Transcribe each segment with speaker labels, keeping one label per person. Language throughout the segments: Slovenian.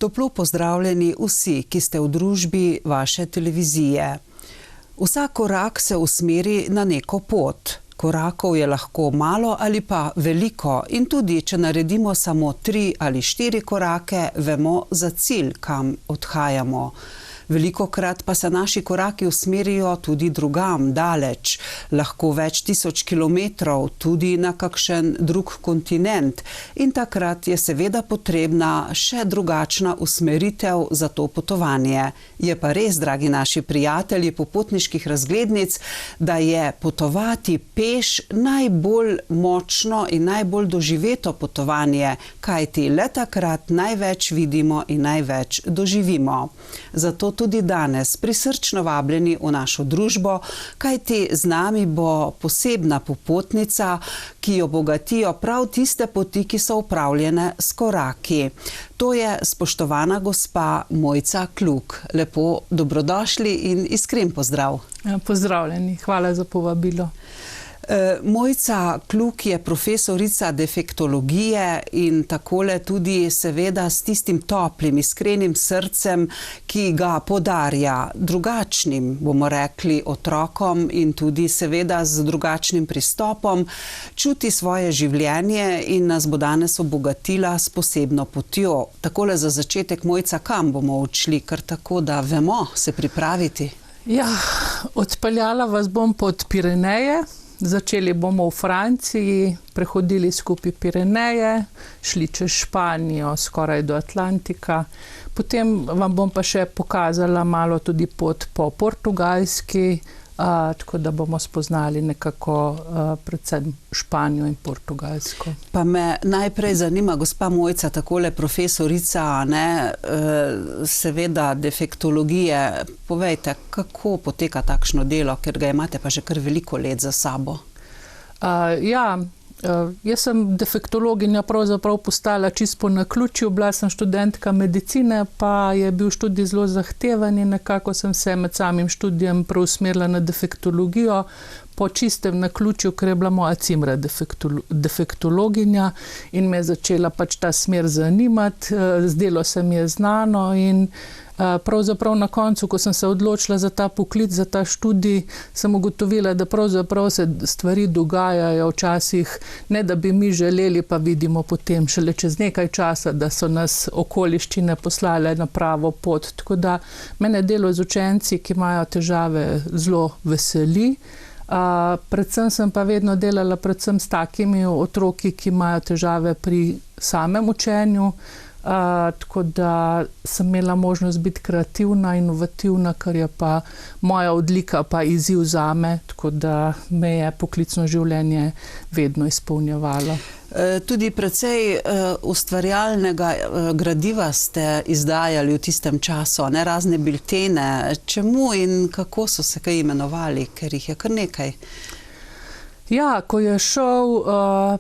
Speaker 1: Toplo pozdravljeni vsi, ki ste v družbi vaše televizije. Vsak korak se usmeri na neko pot. Korakov je lahko malo ali pa veliko in tudi, če naredimo samo 3 ali 4 korake, vemo za cilj, kam odhajamo. Velikokrat pa se naši koraki usmerijo tudi drugam, daleč, lahko več tisoč kilometrov, tudi na kakšen drug kontinent. In takrat je seveda potrebna še drugačna usmeritev za to potovanje. Je pa res, dragi naši prijatelji popotniških razglednic, da je potovati peš najbolj močno in najbolj doživeto potovanje, kajti le takrat največ vidimo in največ doživimo. Zato tudi danes prisrčno vabljeni v našo družbo, kajti z nami bo posebna popotnica, ki jo bogatijo prav tiste poti, ki so upravljene s koraki. To je spoštovana gospa Mojca Kluk. Lepo dobrodošli in iskren pozdrav.
Speaker 2: Pozdravljeni, hvala za povabilo.
Speaker 1: Mojca Kluk je profesorica defektologije in takole tudi seveda s tistim toplim, iskrenim srcem, ki ga podarja drugačnim, bomo rekli, otrokom in tudi seveda z drugačnim pristopom, čuti svoje življenje in nas bo danes obogatila s posebno potjo. Takole za začetek, Mojca, kam bomo odšli, kar tako, da vemo se pripraviti?
Speaker 2: Ja, odpeljala vas bom pod Pireneje. Začeli bomo v Franciji, prehodili skupaj Pireneje, šli čez Španijo, skoraj do Atlantika. Potem vam bom pa še pokazala malo tudi pot po Portugalski, tako da bomo spoznali nekako predvsem Španijo in Portugalsko.
Speaker 1: Pa me najprej zanima, gospa Mojca, takole profesorica, seveda defektologije. Povejte, kako poteka takšno delo, ker ga imate pa že kar veliko let za sabo?
Speaker 2: Jaz sem defektologinja pravzaprav postala čisto po naključju, bila sem študentka medicine, pa je bil študij zelo zahteven in nekako sem se med samim študijem preusmerila na defektologijo po čistem naključju, ker je bila moja cimra defektologinja in me je začela pač ta smer zanimati, zdelo se mi je znano in pravzaprav na koncu, ko sem se odločila za ta poklic, za ta študij, sem ugotovila, da pravzaprav se stvari dogajajo včasih, ne da bi mi želeli, pa vidimo potem šele čez nekaj časa, da so nas okoliščine poslale na pravo pot. Tako da mene delo z učenci, ki imajo težave, zelo veseli. Predvsem sem pa vedno delala predvsem s takimi otroki, ki imajo težave pri samem učenju, tako da sem imela možnost biti kreativna, inovativna, kar je pa moja odlika, pa izziv zame, tako da me je poklicno življenje vedno izpolnjevalo.
Speaker 1: Tudi precej ustvarjalnega gradiva ste izdajali v tistem času, razne biltene. Čemu in kako so se kaj imenovali, ker jih je kar nekaj?
Speaker 2: Ja, ko je šel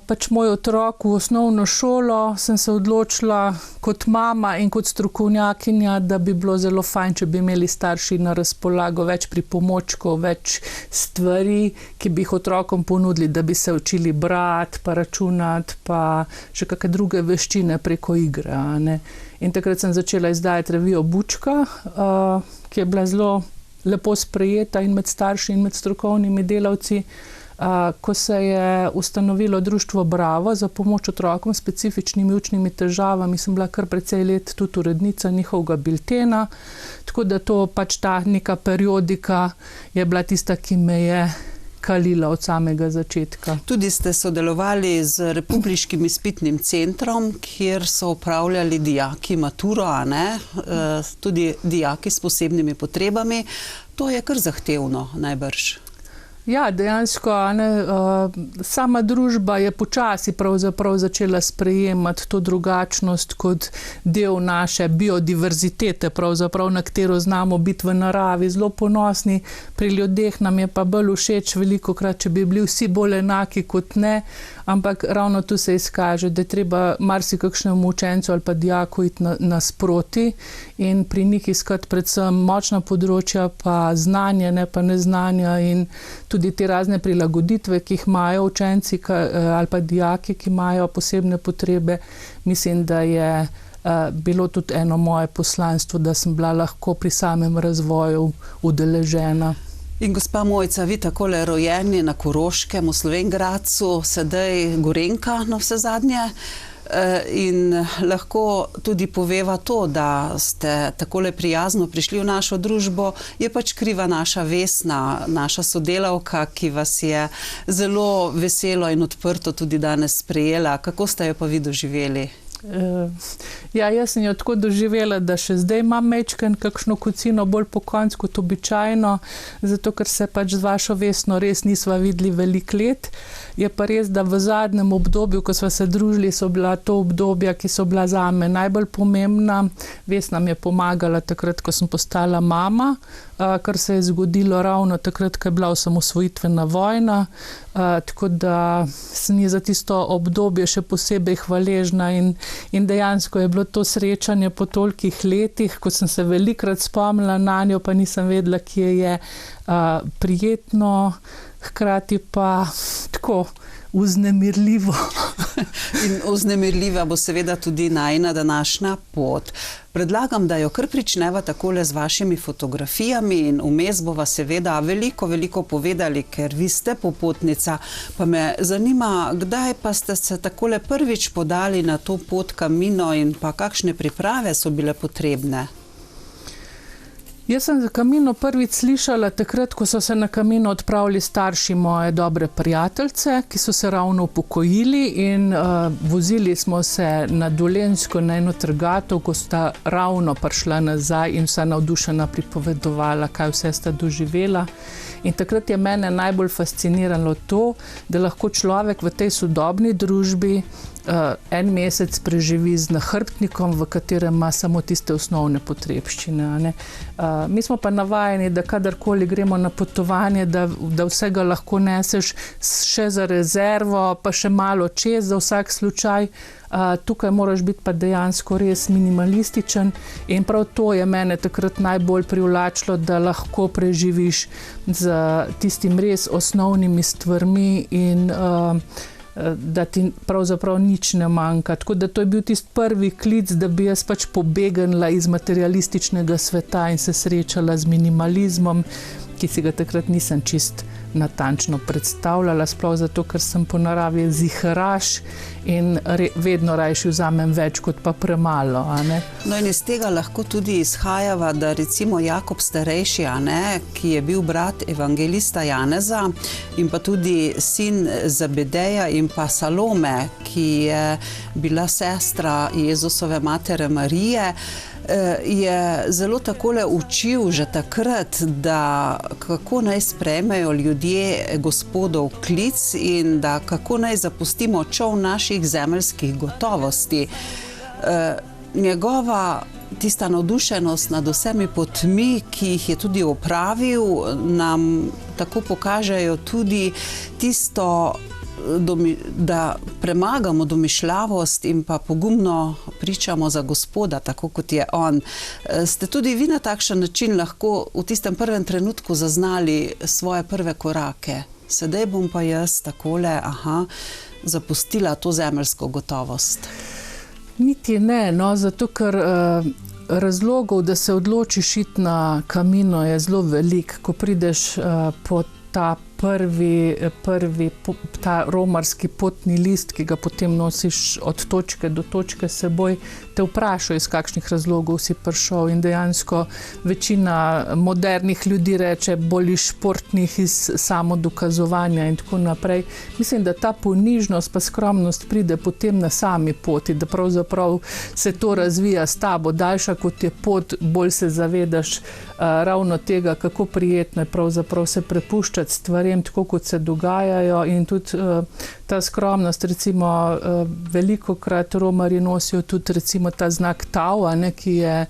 Speaker 2: pač moj otrok v osnovno šolo, sem se odločila kot mama in kot strokovnjakinja, da bi bilo zelo fajn, če bi imeli starši na razpolago več pripomočkov, več stvari, ki bi jih otrokom ponudili, da bi se učili brati, pa računati, pa še kakšne druge veščine preko igre. In takrat sem začela izdajati revijo Bučka, ki je bila zelo lepo sprejeta in med starši in med strokovnimi delavci. Ko se je ustanovilo društvo Bravo za pomoč otrokom s specifičnimi učnimi težavami, sem bila kar precej let tudi urednica njihovega biltena, tako da to pač ta neka periodika je bila tista, ki me je kalila od samega začetka.
Speaker 1: Tudi ste sodelovali z Republiškim izpitnim centrom, kjer so opravljali dijaki maturo, tudi dijaki s posebnimi potrebami. To je kar zahtevno, najbrž.
Speaker 2: Ja, dejansko, sama družba je počasi pravzaprav začela sprejemati to drugačnost kot del naše biodiverzitete, pravzaprav, na katero znamo biti v naravi zelo ponosni. Pri ljudeh nam je pa bolj všeč velikokrat, če bi bili vsi bolj enaki kot ne, ampak ravno tu se izkaže, da je treba marsikakšnemu učencu ali pa dijaku iti nasproti in pri njih iskati predvsem močna področja, pa znanje, ne pa neznanja in tudi te razne prilagoditve, ki jih imajo učenci ali pa dijaki, ki imajo posebne potrebe. Mislim, da je bilo tudi eno moje poslanstvo, da sem bila lahko pri samem razvoju udeležena.
Speaker 1: In gospa Mojca, vi takole rojeni na Koroškem, v Slovenj Gradcu, sedaj Gorenjka na vse zadnje, in lahko tudi poveva to, da ste takole prijazno prišli v našo družbo, je pač kriva naša Vesna, naša sodelavka, ki vas je zelo veselo in odprto tudi danes sprejela. Kako ste jo pa vi doživeli?
Speaker 2: Ja, jaz sem jo tako doživela, da še zdaj imam majčkeno kakšno kocino bolj po koncu kot običajno, zato ker se pač z vašo Vesno res nisva videli veliko let. Je pa res, da v zadnjem obdobju, ko sva se družili, so bila to obdobja, ki so bila zame najbolj pomembna. Vesna mi je pomagala takrat, ko sem postala mama, kar se je zgodilo ravno takrat, ko je bila osamosvojitvena vojna, tako da sem ji za tisto obdobje še posebej hvaležna in dejansko je bilo to srečanje po tolikih letih, ko sem se velikokrat spomnila na njo, pa nisem vedela, kje je, prijetno, hkrati pa tako vznemirljivo.
Speaker 1: In vznemirljiva bo seveda tudi najina današnja pot. Predlagam, da jo kar pričneva takole z vašimi fotografijami in vmes bova seveda veliko povedali, ker vi ste popotnica, pa me zanima, kdaj pa ste se takole prvič podali na to pot Camino in pa kakšne priprave so bile potrebne?
Speaker 2: Jaz sem za Camino prvič slišala takrat, ko so se na Camino odpravili starši moje dobre prijateljice, ki so se ravno upokojili in vozili smo se na Dolenjsko na eno trgatev, ko sta ravno prišla nazaj in vsa navdušena pripovedovala, kaj vse sta doživela. In takrat je mene najbolj fasciniralo to, da lahko človek v tej sodobni družbi en mesec preživi z nahrbtnikom, v katerem ima samo tiste osnovne potrebščine. Mi smo pa navajeni, da kadarkoli gremo na potovanje, da vsega lahko neseš še za rezervo, pa še malo čez za vsak slučaj. Tukaj moraš biti pa dejansko res minimalističen in prav to je mene takrat najbolj privlačilo, da lahko preživiš z tistim res osnovnimi stvarmi in da ti pravzaprav nič ne manjka. Tako da to je bil tisti prvi klic, da bi jaz pač pobegnila iz materialističnega sveta in se srečala z minimalizmom, ki si ga takrat nisem čist natančno predstavljala, sploh zato, ker sem po naravi ziharaš in vedno rajši vzamem več kot pa premalo.
Speaker 1: No in iz tega lahko tudi izhajava, da recimo Jakob starejši, ki je bil brat evangelista Janeza in pa tudi sin Zebedeja in pa Salome, ki je bila sestra Jezusove matere Marije, je zelo takole učil že takrat, da kako naj sprejmejo ljudje Gospodov klic in da kako naj zapustimo čoln naših zemeljskih gotovosti. Njegova tista navdušenost nad vsemi potmi, ki jih je tudi opravil, nam tako pokažejo tudi tisto, da premagamo domišljavost in pa pogumno pričamo za Gospoda, tako kot je on. Ste tudi vi na takšen način lahko v tistem prvem trenutku zaznali svoje prve korake? Sedaj bom pa jaz takole, zapustila to zemeljsko gotovost.
Speaker 2: Niti ne, zato ker razlogov, da se odločiš iti na Camino, je zelo veliko. Ko prideš po ta ta romarski potni list, ki ga potem nosiš od točke do točke s seboj, te vprašajo, iz kakšnih razlogov si prišel in dejansko večina modernih ljudi reče bolj iz športnih, iz samodokazovanja in tako naprej. Mislim, da ta ponižnost pa skromnost pride potem na sami poti, da pravzaprav se to razvija s tabo. Daljša kot je pot, bolj se zavedaš ravno tega, kako prijetno je pravzaprav se prepuščati stvarem, tako kot se dogajajo in tudi ta skromnost, recimo velikokrat romarji nosijo tudi recimo ta znak Tau, ki je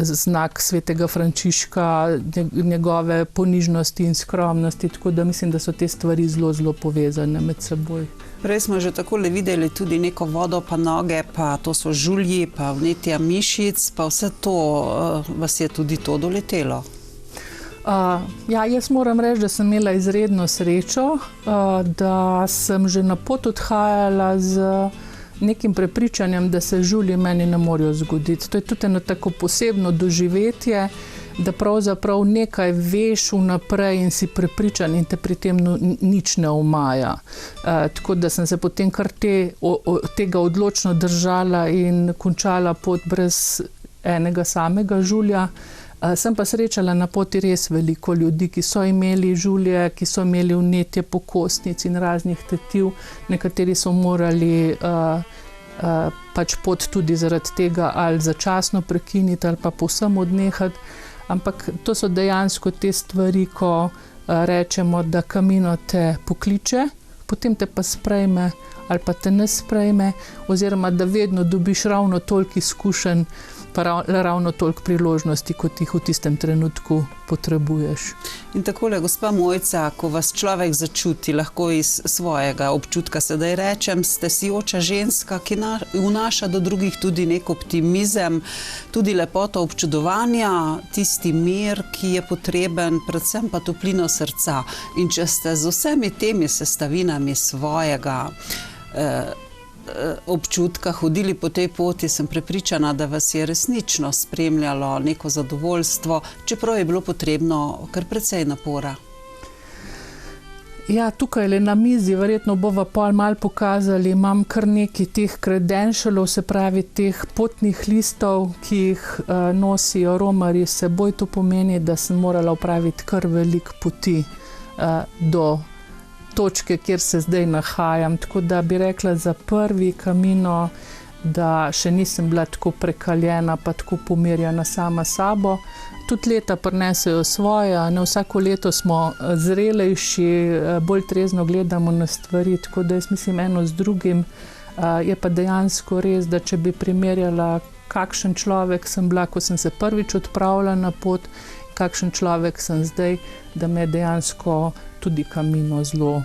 Speaker 2: znak svetega Frančiška, njegove ponižnosti in skromnosti, tako da mislim, da so te stvari zelo povezane med seboj.
Speaker 1: Prej smo že takole videli tudi neko vodo pa noge, pa to so žulji, pa vnetja mišic, pa vse to, vas je tudi to doletelo?
Speaker 2: Ja, jaz moram reči, da sem imela izredno srečo, da sem že na pot odhajala z nekim prepričanjem, da se žulji meni ne morejo zgoditi. To je tudi eno tako posebno doživetje, da pravzaprav nekaj veš vnaprej in si prepričan in te pri tem nič ne omaja. Tako da sem se potem kar tega odločno držala in končala pot brez enega samega žulja. Sem pa srečala na poti res veliko ljudi, ki so imeli žulje, ki so imeli vnetje pokostnic in raznih tetiv. Nekateri so morali pač pot tudi zaradi tega ali začasno prekiniti ali pa povsem odnehati. Ampak to so dejansko te stvari, ko rečemo, da Camino te pokliče, potem te pa sprejme ali pa te ne sprejme, oziroma da vedno dobiš ravno toliko izkušenj, pa ravno toliko priložnosti, kot jih v tistem trenutku potrebuješ.
Speaker 1: In takole, gospa Mojca, ko vas človek začuti, lahko iz svojega občutka sedaj rečem, ste sijoča ženska, ki vnaša do drugih tudi nek optimizem, tudi lepoto občudovanja, tisti mir, ki je potreben, predvsem pa toplino srca. In če ste z vsemi temi sestavinami svojega občutka hodili po tej poti, sem prepričana, da vas je resnično spremljalo neko zadovoljstvo, čeprav je bilo potrebno kar precej napora.
Speaker 2: Ja, tukaj le na mizi, verjetno bova pol malo pokazali, imam kar nekaj teh credentialov, se pravi teh potnih listov, ki jih nosijo romarji s seboj. To pomeni, da sem morala opraviti kar veliko poti do točke, kjer se zdaj nahajam. Tako da bi rekla za prvi Camino, da še nisem bila tako prekaljena, pa tako pomirjena sama sabo. Tudi leta prinesejo svoje, ne, vsako leto smo zrelejši, bolj trezno gledamo na stvari, tako da jaz mislim eno z drugim. Je pa dejansko res, da če bi primerjala, kakšen človek sem bila, ko sem se prvič odpravila na pot, kakšen človek sem zdaj, da me dejansko tudi Camino zelo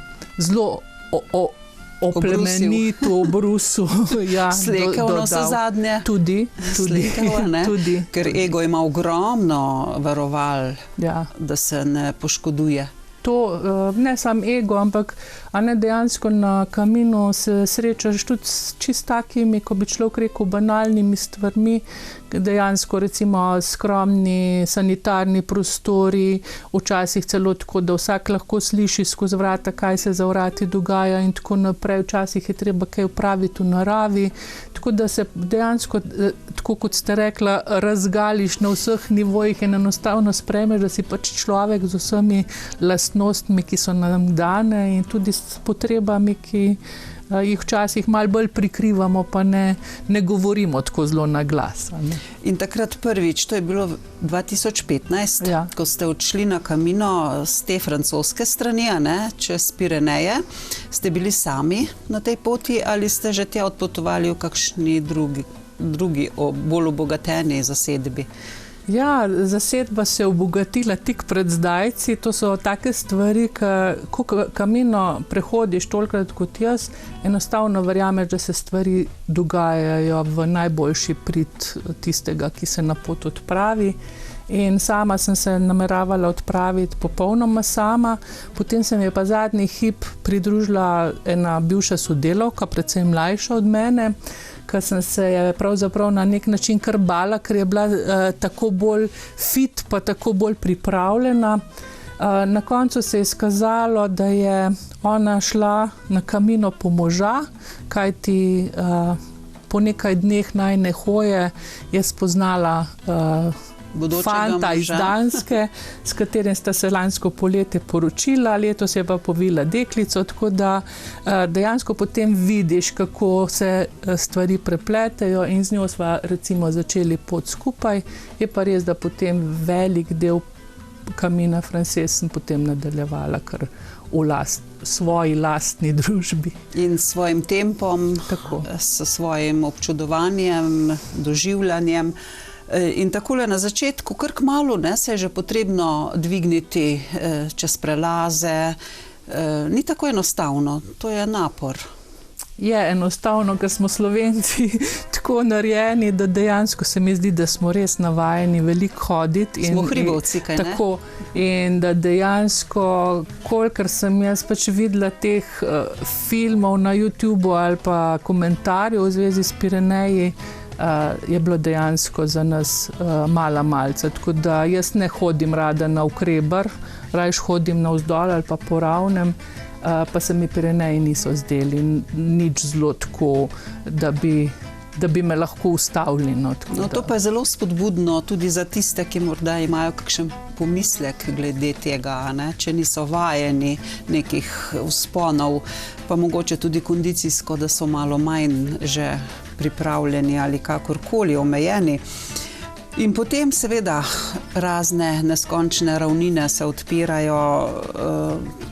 Speaker 2: oplemenitu, obrusu. Ja,
Speaker 1: slekel navsezadnje.
Speaker 2: Tudi.
Speaker 1: Slekel, ne?
Speaker 2: Tudi.
Speaker 1: Ker ego ima ogromno varoval,
Speaker 2: ja,
Speaker 1: da se ne poškoduje.
Speaker 2: To ne samo ego, ampak dejansko na Camino se srečaš tudi s čist takimi, ko bi človek rekel, banalnimi stvarmi, dejansko recimo skromni sanitarni prostori, včasih celo tako, da vsak lahko sliši skozi vrata, kaj se za vrati dogaja in tako naprej. Včasih je treba kaj opraviti v naravi, tako da se dejansko, tako kot ste rekla, razgališ na vseh nivojih in enostavno sprejmeš, da si pač človek z vsemi lastnostmi, ki so nam dane, in tudi s potrebami, ki jih včasih malo bolj prikrivamo, pa ne govorimo tako zelo na glas.
Speaker 1: In takrat prvič, to je bilo 2015, ja, ko ste odšli na Camino z te francoske strani, čez Pireneje, ste bili sami na tej poti ali ste že tja odpotovali v kakšni drugi bolj obogateni zasedbi?
Speaker 2: Ja, zasedba se je obogatila tik pred zdajci. To so take stvari, ko Camino prehodiš tolikrat kot jaz, enostavno verjameš, da se stvari dogajajo v najboljši prid tistega, ki se na pot odpravi. In sama sem se nameravala odpraviti popolnoma sama, potem se mi je pa zadnji hip pridružila ena bivša sodelavka, predvsem mlajša od mene, ker sem se pravzaprav na nek način kar bala, ker je bila tako bolj fit, pa tako bolj pripravljena. Na koncu se je izkazalo, da je ona šla na Camino po moža, kajti po nekaj dneh najine hoje je spoznala fanta iz Danske, s katerim sta se lansko poletje poročila, letos je pa povila deklico, tako da dejansko potem vidiš, kako se stvari prepletejo, in z njo sva recimo začeli pot skupaj. Je pa res, da potem velik del Camina Frances sem potem nadaljevala kar v svoji lastni družbi. In s svojim tempom, s svojim občudovanjem, doživljanjem. In takole na začetku, kar kmalu, se je že potrebno dvigniti čez prelaze. Ni tako enostavno, to je napor. Je enostavno, ker smo Slovenci tako narejeni, da dejansko se mi zdi, da smo res navajeni veliko hoditi.
Speaker 1: Smo hribovci, kaj ne?
Speaker 2: Tako, in da dejansko, kolikor sem jaz pač videla teh filmov na YouTubu ali pa komentarjev v zvezi s Pireneji, je bilo dejansko za nas mala malca. Tako da jaz ne hodim rada na Ukrebar, rajš hodim navzdol ali pa po ravnem, pa se mi Pireneji niso zdeli nič zelo tako, da bi me lahko ustavili. No,
Speaker 1: to pa je zelo spodbudno tudi za tiste, ki morda imajo kakšen pomislek glede tega, ne? Če niso vajeni nekih vzponov, pa mogoče tudi kondicijsko, da so malo manj že pripravljeni ali kakorkoli omejeni. In potem seveda razne neskončne ravnine se odpirajo,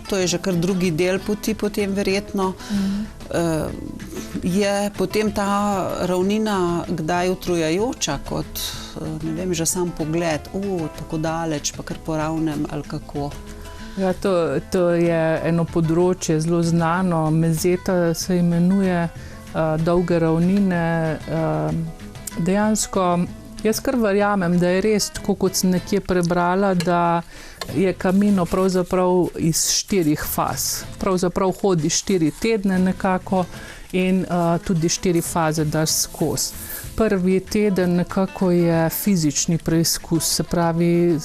Speaker 1: to je že kar drugi del poti potem verjetno. Je potem ta ravnina kdaj utrujajoča kot, ne vem, že sam pogled, tako daleč, pa kar po ravnem ali kako?
Speaker 2: Ja, to je eno področje zelo znano, Meseta se imenuje, dolge ravnine. Dejansko jaz kar verjamem, da je res tako, kot sem nekje prebrala, da je Camino pravzaprav iz 4 faz. Pravzaprav hodi 4 tedne nekako in tudi 4 faze daš skozi. Prvi teden nekako je fizični preizkus, se pravi,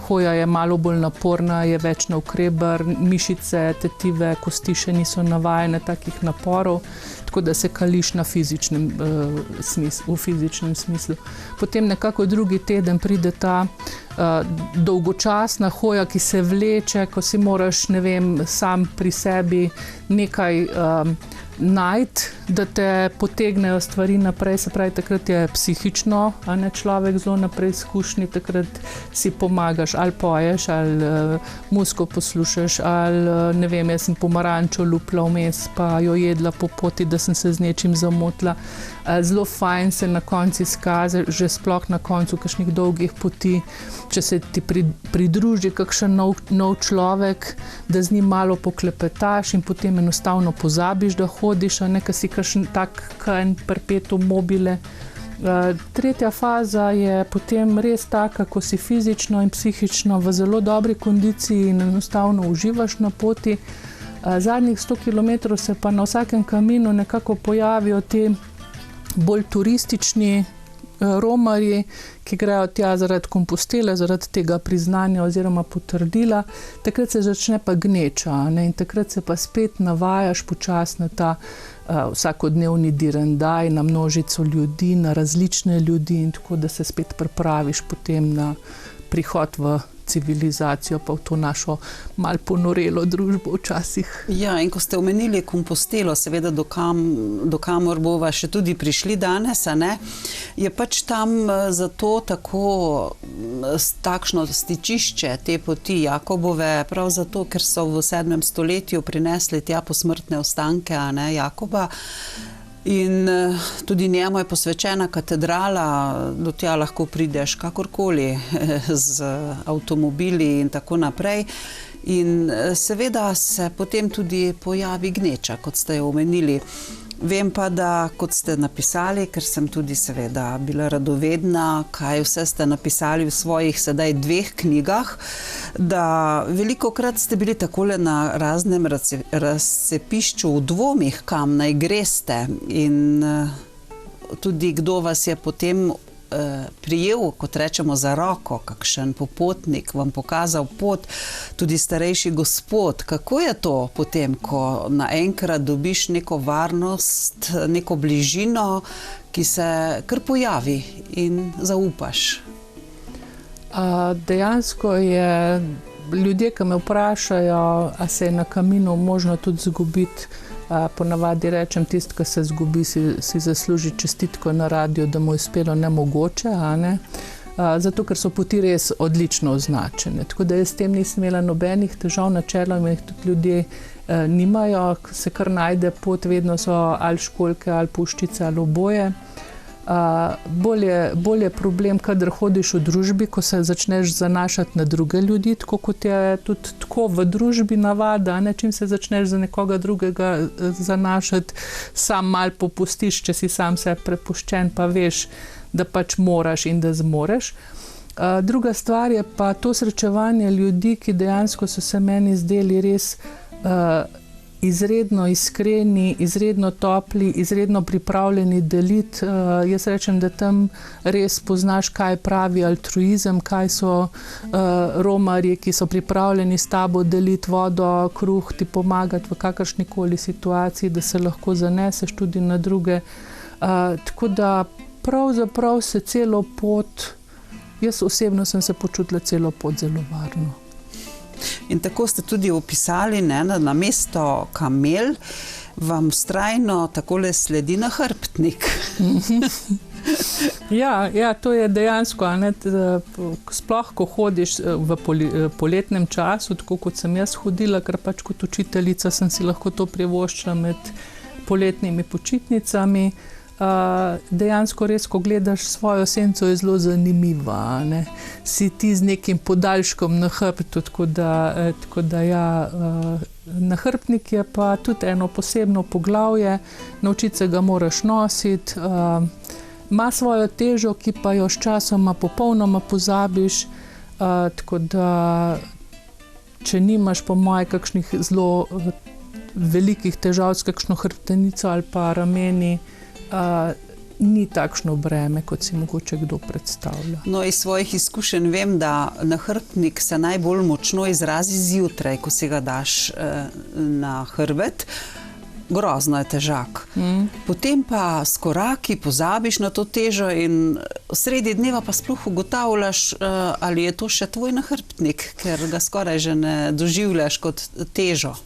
Speaker 2: hoja je malo bolj naporna, je več na Ukrebar, mišice, tetive, kosti še niso navajene takih naporov, tako da se kališ na v fizičnem smislu. Potem nekako drugi teden pride ta dolgočasna hoja, ki se vleče, ko si moraš, ne vem, sam pri sebi nekaj najti, da te potegnejo stvari naprej, se pravi, takrat je psihično, a ne človek zelo na preizkušnji, takrat si pomagaš, ali poješ, ali muziko poslušaš, ali ne vem, jaz sem pomarančo lupla vmes, pa jo jedla po poti, da sem se z nečim zamotila. Zelo fajn se na koncu izkaže, že sploh na koncu kakšnih dolgih poti, če se ti pridruži kakšen nov človek, da z njim malo poklepetaš in potem enostavno pozabiš, da hodiš, a ne, ker si kakšen tak perpetuum mobile. Tretja faza je potem res taka, ko si fizično in psihično v zelo dobri kondiciji in enostavno uživaš na poti. Zadnjih 100 km se pa na vsakem Caminu nekako pojavijo ti bolj turistični romarji, ki grejo tja zaradi Kompostele, zaradi tega priznanja oziroma potrdila. Takrat se začne pa gneča, ne? In takrat se pa spet navajaš počasno ta vsakodnevni direndaj na množico ljudi, na različne ljudi in tako, da se spet pripraviš potem na prihod v civilizacijo, pa v to našo malo ponorelo družbo včasih.
Speaker 1: Ja, in ko ste omenili Kompostelo, seveda do kamor bova še tudi prišli danes, a ne, je pač tam zato tako takšno stičišče te poti Jakobove, prav zato, ker so v 7. stoletju prinesli tja posmrtne ostanke, a ne, Jakoba. In tudi njemu je posvečena katedrala, do tja lahko prideš kakorkoli z avtomobili in tako naprej. In seveda se potem tudi pojavi gneča, kot ste jo omenili. Vem pa, da kot ste napisali, ker sem tudi seveda bila radovedna, kaj vse ste napisali v svojih sedaj 2 knjigah, da velikokrat ste bili takole na raznem razcepišču v dvomih, kam naj greste in tudi kdo vas je potem prijel, kot rečemo, za roko, kakšen popotnik vam pokazal pot, tudi starejši gospod. Kako je to potem, ko naenkrat dobiš neko varnost, neko bližino, ki se kar pojavi in zaupaš?
Speaker 2: Dejansko je ljudje, ki me vprašajo, a se je na Caminu možno tudi zgubiti, ponavadi rečem, tisti, ki se zgubi, si zasluži čestitko na radiu, da mu je uspelo nemogoče, a ne? Zato, ker so poti res odlično označene. Tako da jaz s tem nisem imela nobenih težav, načeloma jih tudi ljudje nimajo, se kar najde pot, vedno so ali školjke, ali puščice, ali oboje. bolj je problem, kadar hodiš v družbi, ko se začneš zanašati na druge ljudi, tako kot je tudi tako v družbi navada, ne? Čim se začneš za nekoga drugega zanašati, sam mal popustiš, če si sam se prepuščen, pa veš, da pač moraš in da zmoreš. Druga stvar je pa to srečevanje ljudi, ki dejansko so se meni zdeli res izredno iskreni, izredno topli, izredno pripravljeni deliti. Jaz rečem, da tam res poznaš, kaj pravi altruizem, kaj so romarji, ki so pripravljeni s tabo deliti vodo, kruh, ti pomagati v kakršnikoli situaciji, da se lahko zaneseš tudi na druge. Tako da pravzaprav se celo pot, jaz osebno sem se počutila celo pot zelo varno.
Speaker 1: In tako ste tudi opisali, ne, na mesto kamel vam vztrajno takole sledi nahrbtnik.
Speaker 2: Ja, to je dejansko, ne, sploh ko hodiš v poletnem času, tako kot sem jaz hodila, ker pač kot učiteljica sem si lahko to privoščila med poletnimi počitnicami. Dejansko res, ko gledaš svojo senco, je zelo zanimiva, ne? Si ti z nekim podaljškom na hrbtu, tako da ja, nahrbtnik je pa tudi eno posebno poglavje, naučiti se ga moraš nositi, ima svojo težo, ki pa jo sčasoma popolnoma pozabiš, tako da če nimaš po moje kakšnih zelo velikih težav s kakšno hrbtenico ali pa rameni, ni takšno breme, kot si mogoče kdo predstavlja.
Speaker 1: No, iz svojih izkušenj vem, da nahrbtnik se najbolj močno izrazi zjutraj, ko si ga daš na hrbet. Grozno je težak. Potem pa s koraki pozabiš na to težo in sredi dneva pa sploh ugotavljaš, ali je to še tvoj nahrbtnik, ker ga skoraj že ne doživljaš kot težo.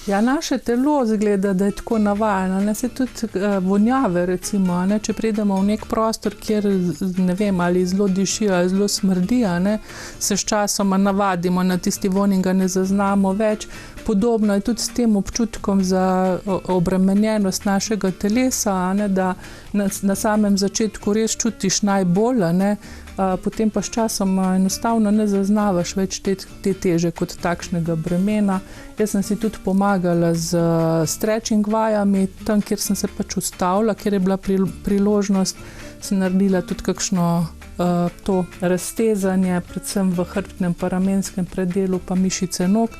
Speaker 2: Ja, naše telo zgleda, da je tako navajeno, ne, se tudi vonjave, recimo, ne, če pridemo v nek prostor, kjer, ne vem, ali zelo diši, ali zelo smrdi, ne, se sčasoma navadimo na tisti vonj in ga ne zaznamo več. Podobno je tudi s tem občutkom za obremenjenost našega telesa, ne, da na samem začetku res čutiš najbolj, ne, potem pa sčasoma enostavno ne zaznavaš več te teže kot takšnega bremena. Jaz sem si tudi pomagala z stretching vajami, tam, kjer sem se pač ustavila, kjer je bila priložnost, sem naredila tudi kakšno to raztezanje, predvsem v hrbtnem pa ramenskem predelu pa mišice nog.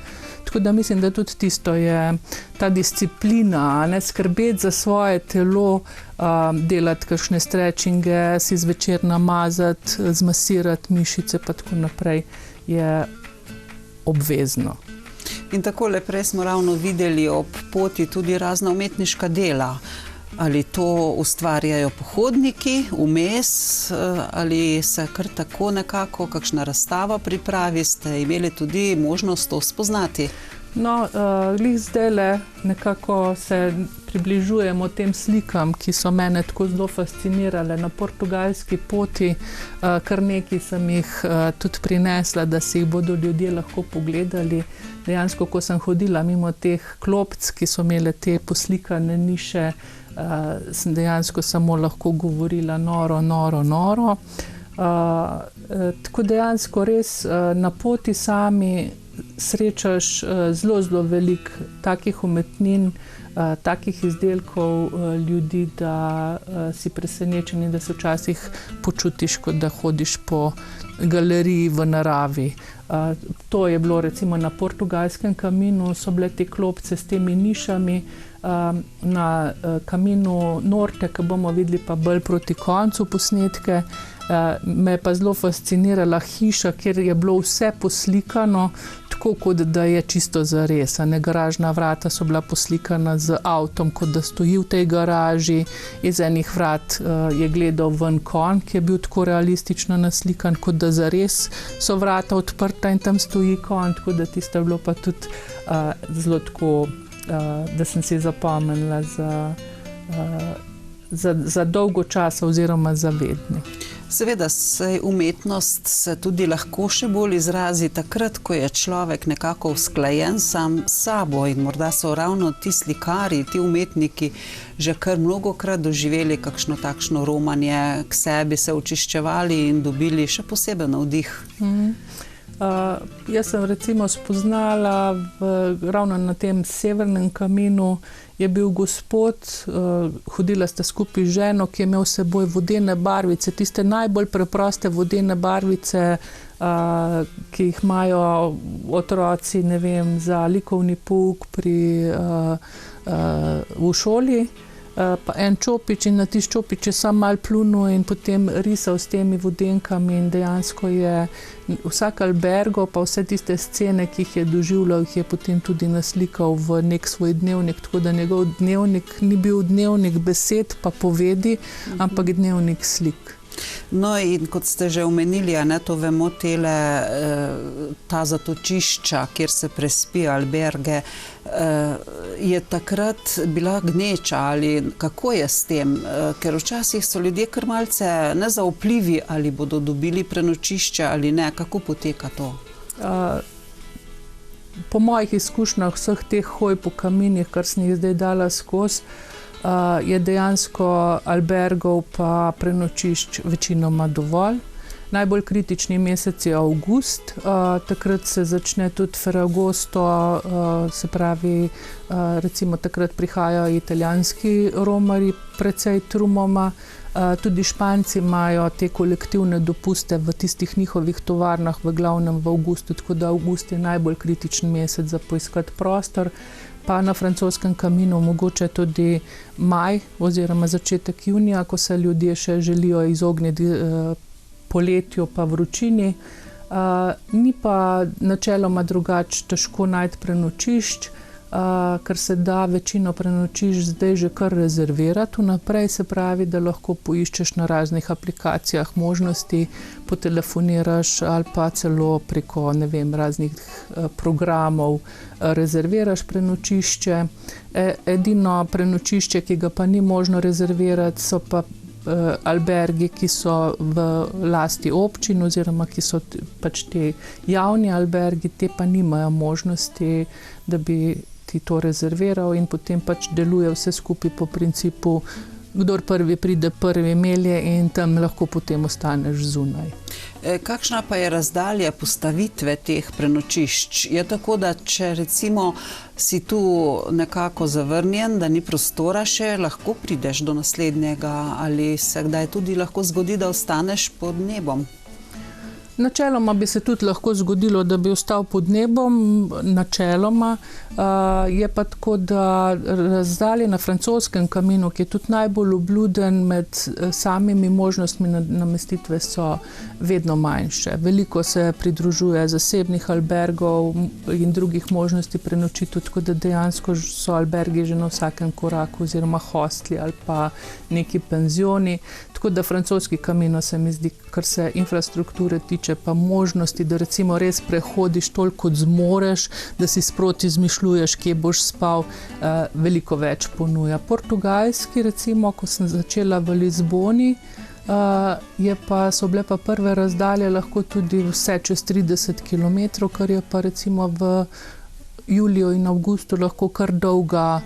Speaker 2: Tako da mislim, da tudi tisto je ta disciplina, ne, skrbeti za svoje telo, delati kakšne stretchinge, si zvečer namazati, zmasirati mišice pa tako naprej je obvezno.
Speaker 1: In takole prej smo ravno videli ob poti tudi razna umetniška dela. Ali to ustvarjajo pohodniki vmes, ali se kar tako nekako kakšna razstava pripravi, ste imeli tudi možnost to spoznati?
Speaker 2: No, glih zdajle nekako se približujemo tem slikam, ki so mene tako zelo fascinirale na portugalski poti. Kar nekaj sem jih tudi prinesla, da si jih bodo ljudje lahko pogledali. Dejansko, ko sem hodila mimo teh klopc, ki so imele te poslikane niše, sem dejansko samo lahko govorila noro. Tako dejansko res na poti sami srečaš zelo veliko takih umetnin, takih izdelkov ljudi, da si presenečen in da se včasih počutiš, kot da hodiš po galeriji v naravi. To je bilo recimo na portugalskem kaminu, so bile te klopce s temi nišami, na kaminu Norte, ki bomo videli pa bolj proti koncu posnetke, me je pa zelo fascinirala hiša, kjer je bilo vse poslikano, tako kot da je čisto zares. Garažna vrata so bila poslikana z avtom, kot da stoji v tej garaži. Iz enih vrat je gledal ven konj, ki je bil tako realistično naslikan, kot da zares so vrata odprta in tam stoji konj, tako da tisto je bilo pa tudi zelo tako, da sem si zapomnila za dolgo časa oziroma za vedno.
Speaker 1: Seveda, saj umetnost se tudi lahko še bolj izrazi takrat, ko je človek nekako usklajen sam s sabo in morda so ravno ti slikarji, ti umetniki že kar mnogokrat doživeli kakšno takšno romanje k sebi, se očiščevali in dobili še poseben navdih.
Speaker 2: Jaz sem recimo spoznala ravno na tem severnem kaminu, je bil gospod, hodila sta skupaj z ženo, ki je imel s seboj vodene barvice, tiste najbolj preproste vodene barvice, ki jih imajo otroci, ne vem, za likovni pouk v šoli. Pa en čopič in na tisti čopič je sam malo plunil in potem risal s temi vodenkami in dejansko je vsak albergo pa vse tiste scene, ki jih je doživljal, jih je potem tudi naslikal v nek svoj dnevnik, tako da njegov dnevnik ni bil dnevnik besed pa povedi, ampak dnevnik slik.
Speaker 1: No in kot ste že omenili, to vemo, ta zatočišča, kjer se prespi, alberge, je takrat bila gneča ali kako je s tem? Ker včasih so ljudje kar malce nezaupljivi, ali bodo dobili prenočišče ali ne. Kako poteka to?
Speaker 2: Po mojih izkušnjah vseh teh hoj po kaminih, kar sem jih zdaj dala skozi, je dejansko albergov pa prenočišč večinoma dovolj. Najbolj kritični mesec je avgust, takrat se začne tudi Ferragosto, se pravi, recimo takrat prihajajo italijanski romarji precej trumoma, tudi Španci imajo te kolektivne dopuste v tistih njihovih tovarnah, v glavnem v avgustu, tako da avgust je najbolj kritičen mesec za poiskati prostor. Pa na francoskem kaminu mogoče tudi maj oziroma začetek junija, ko se ljudje še želijo izogniti poletju pa vročini. Ni pa načeloma drugače težko najti prenočišč, ker se da večino prenočišč zdaj že kar rezervirati vnaprej, se pravi, da lahko poiščeš na raznih aplikacijah možnosti, potelefoniraš ali pa celo preko, ne vem, raznih programov rezerviraš prenočišče. Edino prenočišče, ki ga pa ni možno rezervirati, so pa albergi, ki so v lasti občin oziroma ki so pač ti javni albergi, te pa nimajo možnosti, da bi ti to rezerviral in potem pač deluje vse skupaj po principu, kdor prvi pride, prvi melje in tam lahko potem ostaneš zunaj.
Speaker 1: Kakšna pa je razdalja postavitve teh prenočišč? Je tako, da če recimo si tu nekako zavrnjen, da ni prostora še, lahko prideš do naslednjega ali se kdaj tudi lahko zgodi, da ostaneš pod nebom?
Speaker 2: Načeloma bi se tudi lahko zgodilo, da bi ostal pod nebom, načeloma. Je pa tako, da razdalje na francoskem kaminu, ki je tudi najbolj obljuden med samimi možnostmi namestitve, so vedno manjše. Veliko se pridružuje zasebnih albergov in drugih možnosti prenočitev, tako da dejansko so albergi že na vsakem koraku oziroma hostli ali pa neki penzioni. Tako da francoski kamino se mi zdi, kar se infrastrukture tiče, pa možnosti, da recimo res prehodiš toliko, kot zmoreš, da si sproti izmišljuješ, kje boš spal, veliko več ponuja. Portugalski, recimo, ko sem začela v Lizboni, so bile pa prve razdalje lahko tudi vse čez 30 km, kar je pa recimo v juliju in avgustu lahko kar dolga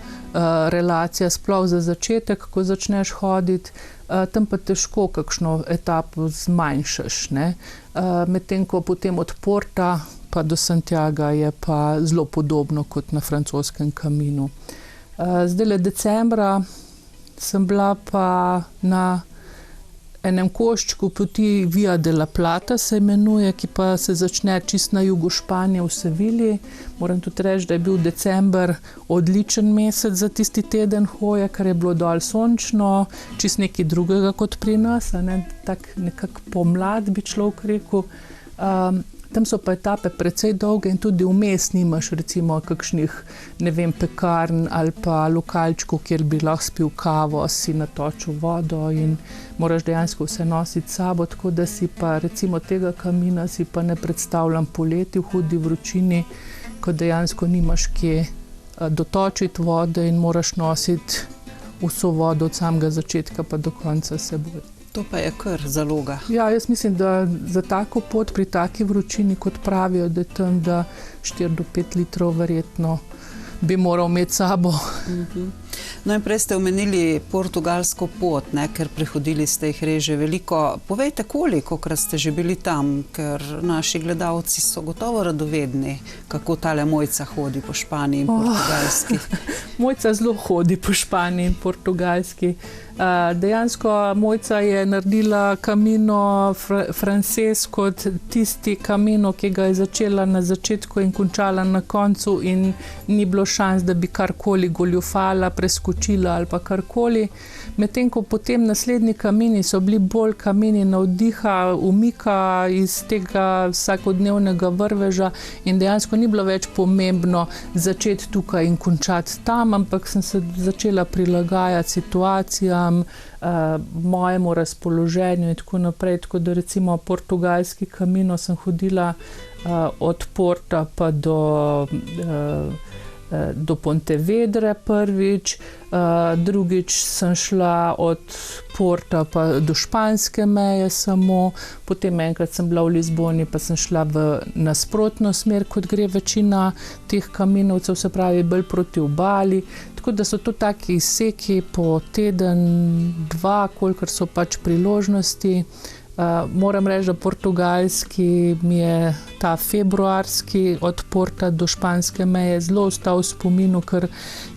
Speaker 2: relacija, sploh za začetek, ko začneš hoditi, tam pa težko kakšno etapo zmanjšaš, ne. Medtem ko potem od Porta pa do Santiaga je pa zelo podobno kot na francoskem kaminu. Zdajle decembra sem bila pa na enem koščku poti Via de la Plata se imenuje, ki pa se začne čisto na jugu Španije v Sevilji. Moram tudi reči, da je bil december odličen mesec za tisti teden hoje, ker je bilo dol sončno, čisto nekaj drugega kot pri nas, tak nekako pomlad bi človek rekel. Tam so pa etape precej dolge in tudi vmes nimaš recimo kakšnih, ne vem, pekarn ali pa lokalčkov, kjer bi lahko spil kavo, si natočil vodo in moraš dejansko vse nositi s sabo, tako da si pa recimo tega kamina si pa ne predstavljam poleti v hudi vročini, ko dejansko nimaš kje dotočiti vode in moraš nositi vso vodo od samega začetka pa do konca s seboj.
Speaker 1: To pa je kar zaloga.
Speaker 2: Ja, jaz mislim, da za tako pot pri taki vročini, kot pravijo, da je tam, da 4 do 5 litrov verjetno bi moral imeti sabo.
Speaker 1: No in prej ste omenili portugalsko pot, ne, ker prehodili ste jih res že veliko. Povejte, kolikokrat ste že bili tam, ker naši gledalci so gotovo radovedni, kako tale Mojca hodi po Španiji in Portugalski.
Speaker 2: Mojca zelo hodi po Španiji in Portugalski. Dejansko Mojca je naredila Camino Frances kot tisti Camino, ki ga je začela na začetku in končala na koncu in ni bilo šans, da bi karkoli goljufala, preskočila ali pa karkoli. Medtem ko potem naslednji kamini so bili bolj kamini navdiha, umika iz tega vsakodnevnega vrveža in dejansko ni bilo več pomembno začeti tukaj in končati tam, ampak sem se začela prilagajati situacijam, mojemu razpoloženju in tako naprej. Tako da recimo portugalski kamino sem hodila od Porta pa do Pontevedre prvič, drugič sem šla od Porta pa do španske meje samo, potem enkrat sem bila v Lizboni pa sem šla v nasprotno smer, kot gre večina teh kaminovcev, se pravi bolj proti obali, tako da so to taki izseki po teden, dva, kolikor so pač priložnosti. Moram reči, da portugalski mi je ta februarski od Porta do španske meje zelo ostal v spominu, ker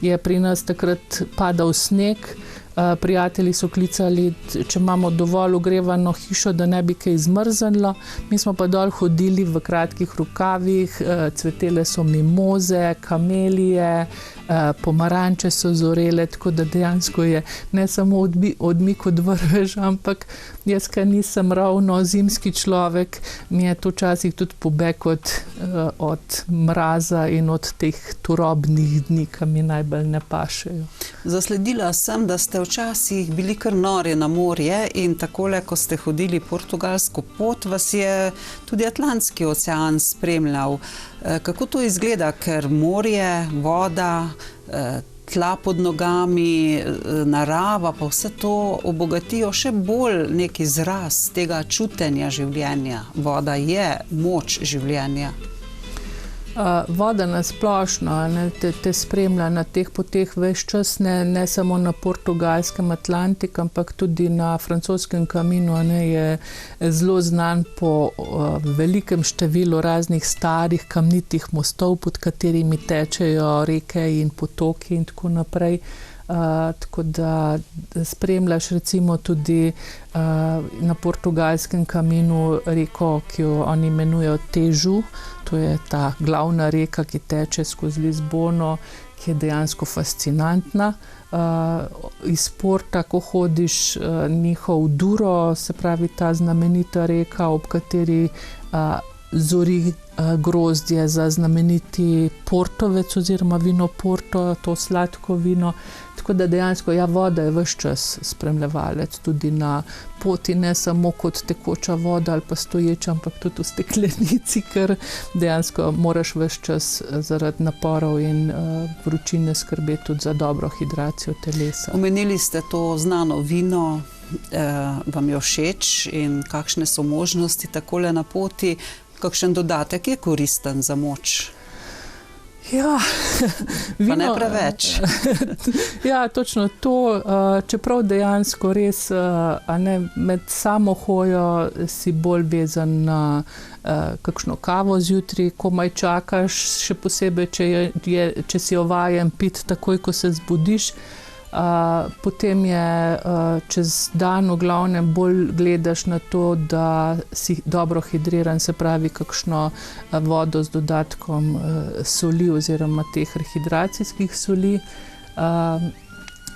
Speaker 2: je pri nas takrat padal sneg. Prijatelji so klicali, če imamo dovolj ogrevano hišo, da ne bi kaj zmrznilo. Mi smo pa dol hodili v kratkih rokavih, cvetele so mimoze, kamelije, pomaranče so zorele, tako da dejansko je ne samo odmik od vrveža, ampak jaz, ker nisem ravno zimski človek, mi je to včasih tudi pobeg od mraza in od teh turobnih dni, ki mi najbolj ne pašejo.
Speaker 1: Zasledila sem, da ste včasih bili kar nori na morje in takole, ko ste hodili portugalsko pot, vas je tudi Atlantski ocean spremljal. Kako to izgleda, ker morje, voda, tla pod nogami, narava, pa vse to obogatijo še bolj nek izraz tega čutenja življenja. Voda je moč življenja.
Speaker 2: Voda nasplošno te spremlja na teh poteh ves čas, ne samo na portugalskem Atlantiku, ampak tudi na francoskem kaminu, je zelo znan po velikem številu raznih starih kamnitih mostov, pod katerimi tečejo reke in potoki in tako naprej. Tako da spremljaš recimo tudi na portugalskem kaminu reko, ki jo oni imenujejo Težu. To je ta glavna reka, ki teče skozi Lizbono, ki je dejansko fascinantna. Iz Porta, ko hodiš njihov Douro, se pravi ta znamenita reka, ob kateri zori grozdje za znameniti portovec oziroma vino Porto, to sladko vino. Tako da dejansko, voda je ves čas spremljevalec tudi na poti, ne samo kot tekoča voda ali pa stoječa, ampak tudi v steklenici, ker dejansko moraš ves čas zaradi naporov in vročine skrbeti tudi za dobro hidracijo telesa.
Speaker 1: Omenili ste to znano vino, vam je všeč in kakšne so možnosti takole na poti? Kakšen dodatek je koristen za moč?
Speaker 2: Ja, vino,
Speaker 1: pa ne preveč.
Speaker 2: Ja, točno to, čeprav dejansko res med samo hojo si bolj vezan na kakšno kavo zjutraj, komaj čakaš, še posebej, če si jo vajen piti takoj, ko se zbudiš. Potem je čez dan v glavnem bolj gledaš na to, da si dobro hidriran, se pravi kakšno vodo z dodatkom soli oziroma teh rehidracijskih soli,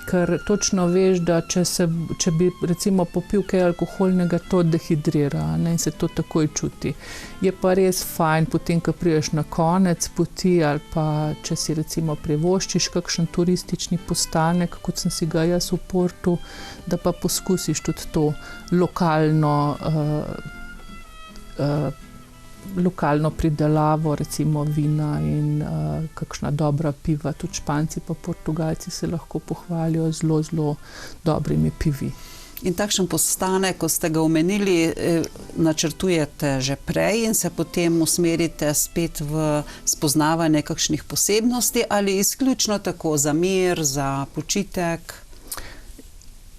Speaker 2: ker točno veš, da če bi recimo popil kaj alkoholnega, to dehidrira, in se to takoj čuti. Je pa res fajn potem, ko prideš na konec poti ali pa če si recimo privoščiš kakšen turistični postanek, kot sem si ga jaz v Portu, da pa poskusiš tudi to lokalno pridelavo, recimo vina in kakšna dobra piva. Tudi Španci pa Portugalci se lahko pohvalijo zelo, zelo dobrimi pivi.
Speaker 1: In takšen postanek, ko ste ga omenili, načrtujete že prej in se potem usmerite spet v spoznavanje kakšnih posebnosti ali izključno tako za mir, za počitek?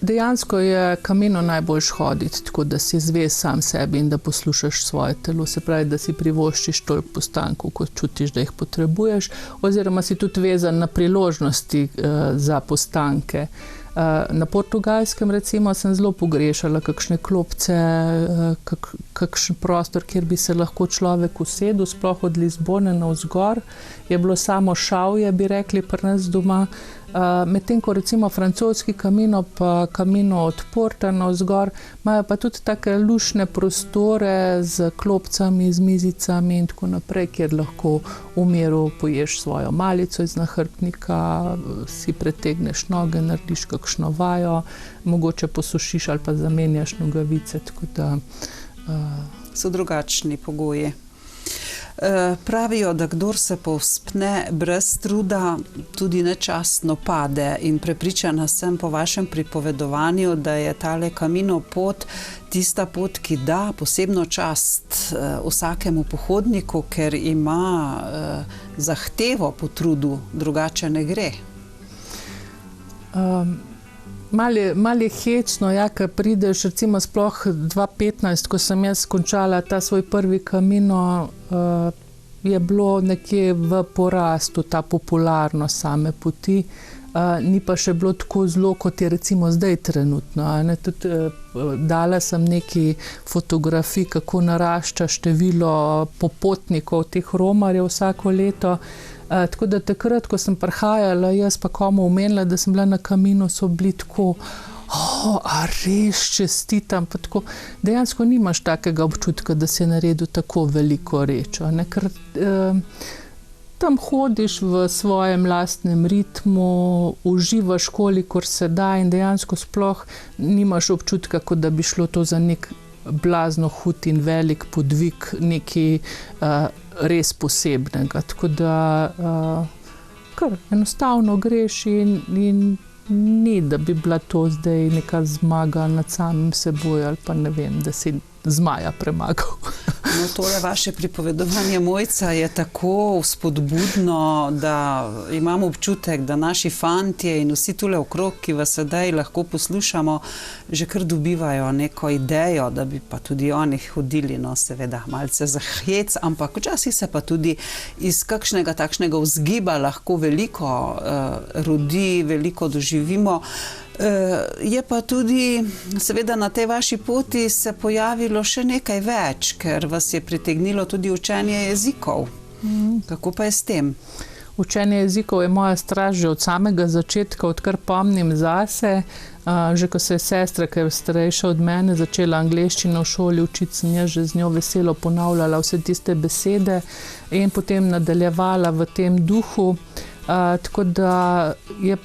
Speaker 2: Dejansko je Camino najboljš hoditi, tako da si zvest sam sebi in da poslušaš svoje telo. Se pravi, da si privoščiš toliko postankov, kot čutiš, da jih potrebuješ, oziroma si tudi vezan na priložnosti za postanke. Na Portugalskem recimo sem zelo pogrešala kakšne klopce, kakšen prostor, kjer bi se lahko človek usedel, sploh od Lizbone navzgor. Je bilo samo šavje, bi rekli pri nas doma. Medtem ko recimo francoski Camino pa Camino od Porta navzgor imajo pa tudi take lušne prostore z klopcami, z mizicami in tako naprej, kjer lahko v miru poješ svojo malico iz nahrbtnika, si pretegneš noge, narediš kakšno vajo, mogoče posušiš ali pa zamenjaš nogavice, tako da...
Speaker 1: So drugačni pogoji. Pravijo, da kdor se povzpne brez truda, tudi nečastno pade in prepričana sem po vašem pripovedovanju, da je tale Camino pot tista pot, ki da posebno čast vsakemu pohodniku, ker ima zahtevo po trudu, drugače ne gre.
Speaker 2: Malo je hecno, ja, ker prideš, recimo sploh 2015, ko sem jaz končala ta svoj prvi Camino, je bilo nekje v porastu ta popularnost same poti, ni pa še bilo tako zelo, kot je recimo zdaj trenutno. Tudi dala sem nekaj fotografij, kako narašča število popotnikov, teh romarjev vsako leto. Tako da takrat, ko sem prihajala, jaz pa komu omenila, da sem bila na Camino, so bili tako, a res čestitam, pa tako. Dejansko nimaš takega občutka, da si naredil tako veliko rečo, ne? Ker tam hodiš v svojem lastnem ritmu, uživaš kolikor se da in dejansko sploh nimaš občutka, kot da bi šlo to za nek blazno hud in velik podvig, neki res posebnega. Tako da kar enostavno greš in ni, da bi bila to zdaj neka zmaga nad samim seboj ali pa ne vem, da si zmaja premagal.
Speaker 1: No, tole vaše pripovedovanje, Mojca, je tako vzpodbudno, da imam občutek, da naši fantje in vsi tule okrog, ki vas sedaj lahko poslušamo, že kar dobivajo neko idejo, da bi pa tudi oni hodili, no seveda malce za hec, ampak včasih se pa tudi iz kakšnega takšnega vzgiba lahko veliko rodi, veliko doživimo. Je pa tudi, seveda na tej vaši poti se pojavilo še nekaj več, ker vas je pritegnilo tudi učenje jezikov. Kako pa je s tem?
Speaker 2: Učenje jezikov je moja strast že od samega začetka, odkar pomnim zase. Že ko se je sestra, ki je starejša od mene, začela angleščino v šoli učiti, sem jaz že z njo veselo ponavljala vse tiste besede in potem nadaljevala v tem duhu. Tako da je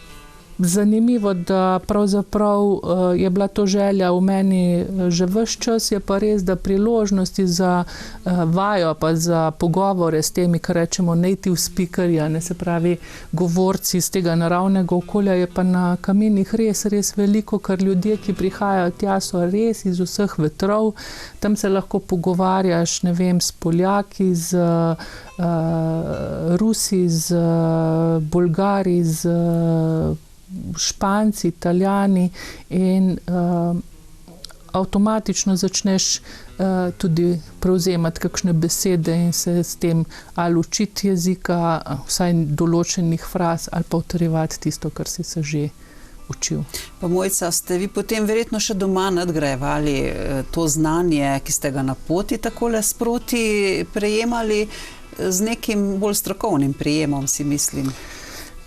Speaker 2: zanimivo, da pravzaprav je bila to želja v meni že ves čas, je pa res, da priložnosti za vajo pa za pogovore s temi, kar rečemo native speakerji, ne, se pravi govorci iz tega naravnega okolja, je pa na Caminih res veliko, ker ljudje, ki prihajajo tja, so res iz vseh vetrov. Tam se lahko pogovarjaš, ne vem, s Poljaki, z Rusi, z Bolgari, z Španci, Italijani in avtomatično začneš tudi prevzemati kakšne besede in se s tem ali učiti jezika, vsaj določenih fraz, ali pa utrjevati tisto, kar si se že učil.
Speaker 1: Pa Mojca, ste vi potem verjetno še doma nadgrajevali to znanje, ki ste ga na poti takole sproti prejemali z nekim bolj strokovnim prijemom, si mislim.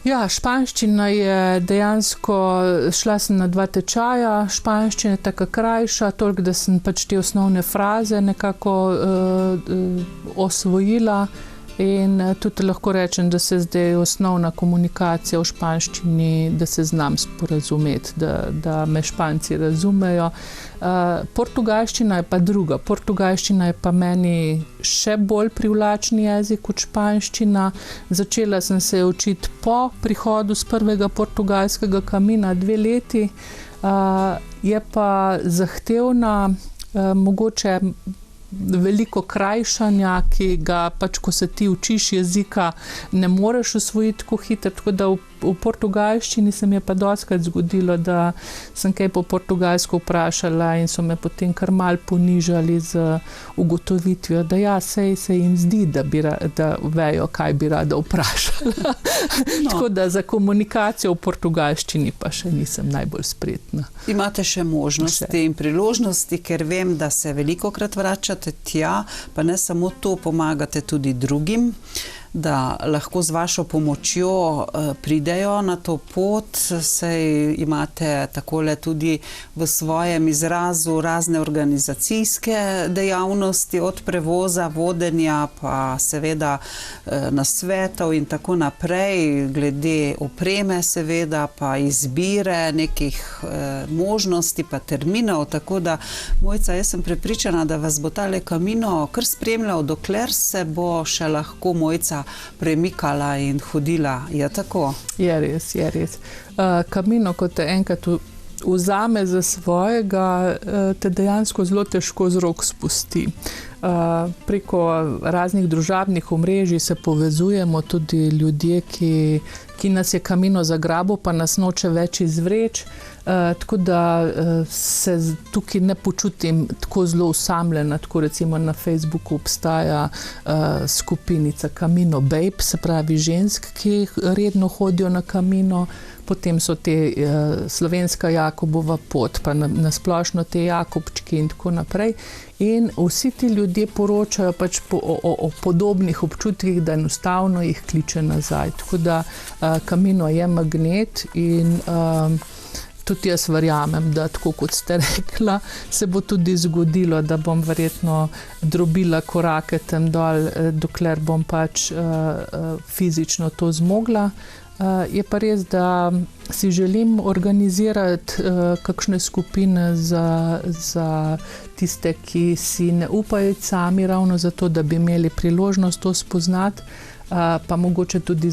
Speaker 2: Ja, španščina je dejansko, šla sem na 2 tečaja, španščina je taka krajša, toliko, da sem pač te osnovne fraze nekako osvojila in tudi lahko rečem, da se zdaj osnovna komunikacija v španščini, da se znam sporazumeti, da me Španci razumejo. Portugalščina je pa druga. Portugalščina je pa meni še bolj privlačni jezik kot španščina. Začela sem se učiti po prihodu z prvega portugalskega Camina 2 leti je pa zahtevna mogoče veliko krajšanja, ki ga pač, ko se ti učiš jezika, ne moreš usvojiti tako hitro, tako da v portugalščini se mi je pa dostikrat zgodilo, da sem kaj po portugalsko vprašala in so me potem kar malo ponižali z ugotovitvijo, da ja, sej se jim zdi, da vejo, kaj bi rada vprašala. Tako da za komunikacijo v portugalščini pa še nisem najbolj spretna.
Speaker 1: Imate še možnosti in priložnosti, ker vem, da se velikokrat vračate tja, pa ne samo to, pomagate tudi drugim, da lahko z vašo pomočjo pridejo na to pot, saj imate takole tudi v svojem izrazu razne organizacijske dejavnosti, od prevoza, vodenja, pa seveda nasvetov in tako naprej, glede opreme seveda, pa izbire nekih možnosti, pa terminov, tako da, Mojca, jaz sem prepričana, da vas bo tale Camino kar spremljal, dokler se bo še lahko Mojca premikala in hodila. Je tako?
Speaker 2: Je res, je res. Camino, ko te enkrat vzame za svojega, te dejansko zelo težko z rok spusti. Preko raznih družabnih omrežij se povezujemo tudi ljudje, ki nas je Camino zagrabil, pa nas noče več izvreči. Tako da se tukaj ne počutim tako zelo osamljena, tako recimo na Facebooku obstaja skupinica Camino Babe, se pravi žensk, ki redno hodijo na Camino, potem so te slovenska Jakobova pot, pa na splošno te Jakobčki in tako naprej. In vsi ti ljudje poročajo pač o podobnih občutkih, da enostavno jih kliče nazaj. Tako da Camino je magnet in tudi jaz verjamem, da tako kot ste rekla, se bo tudi zgodilo, da bom verjetno drobila korake tam dol, dokler bom pač fizično to zmogla. Je pa res, da si želim organizirati kakšne skupine za tiste, ki si ne upajo sami, ravno zato, da bi imeli priložnost to spoznati, pa mogoče tudi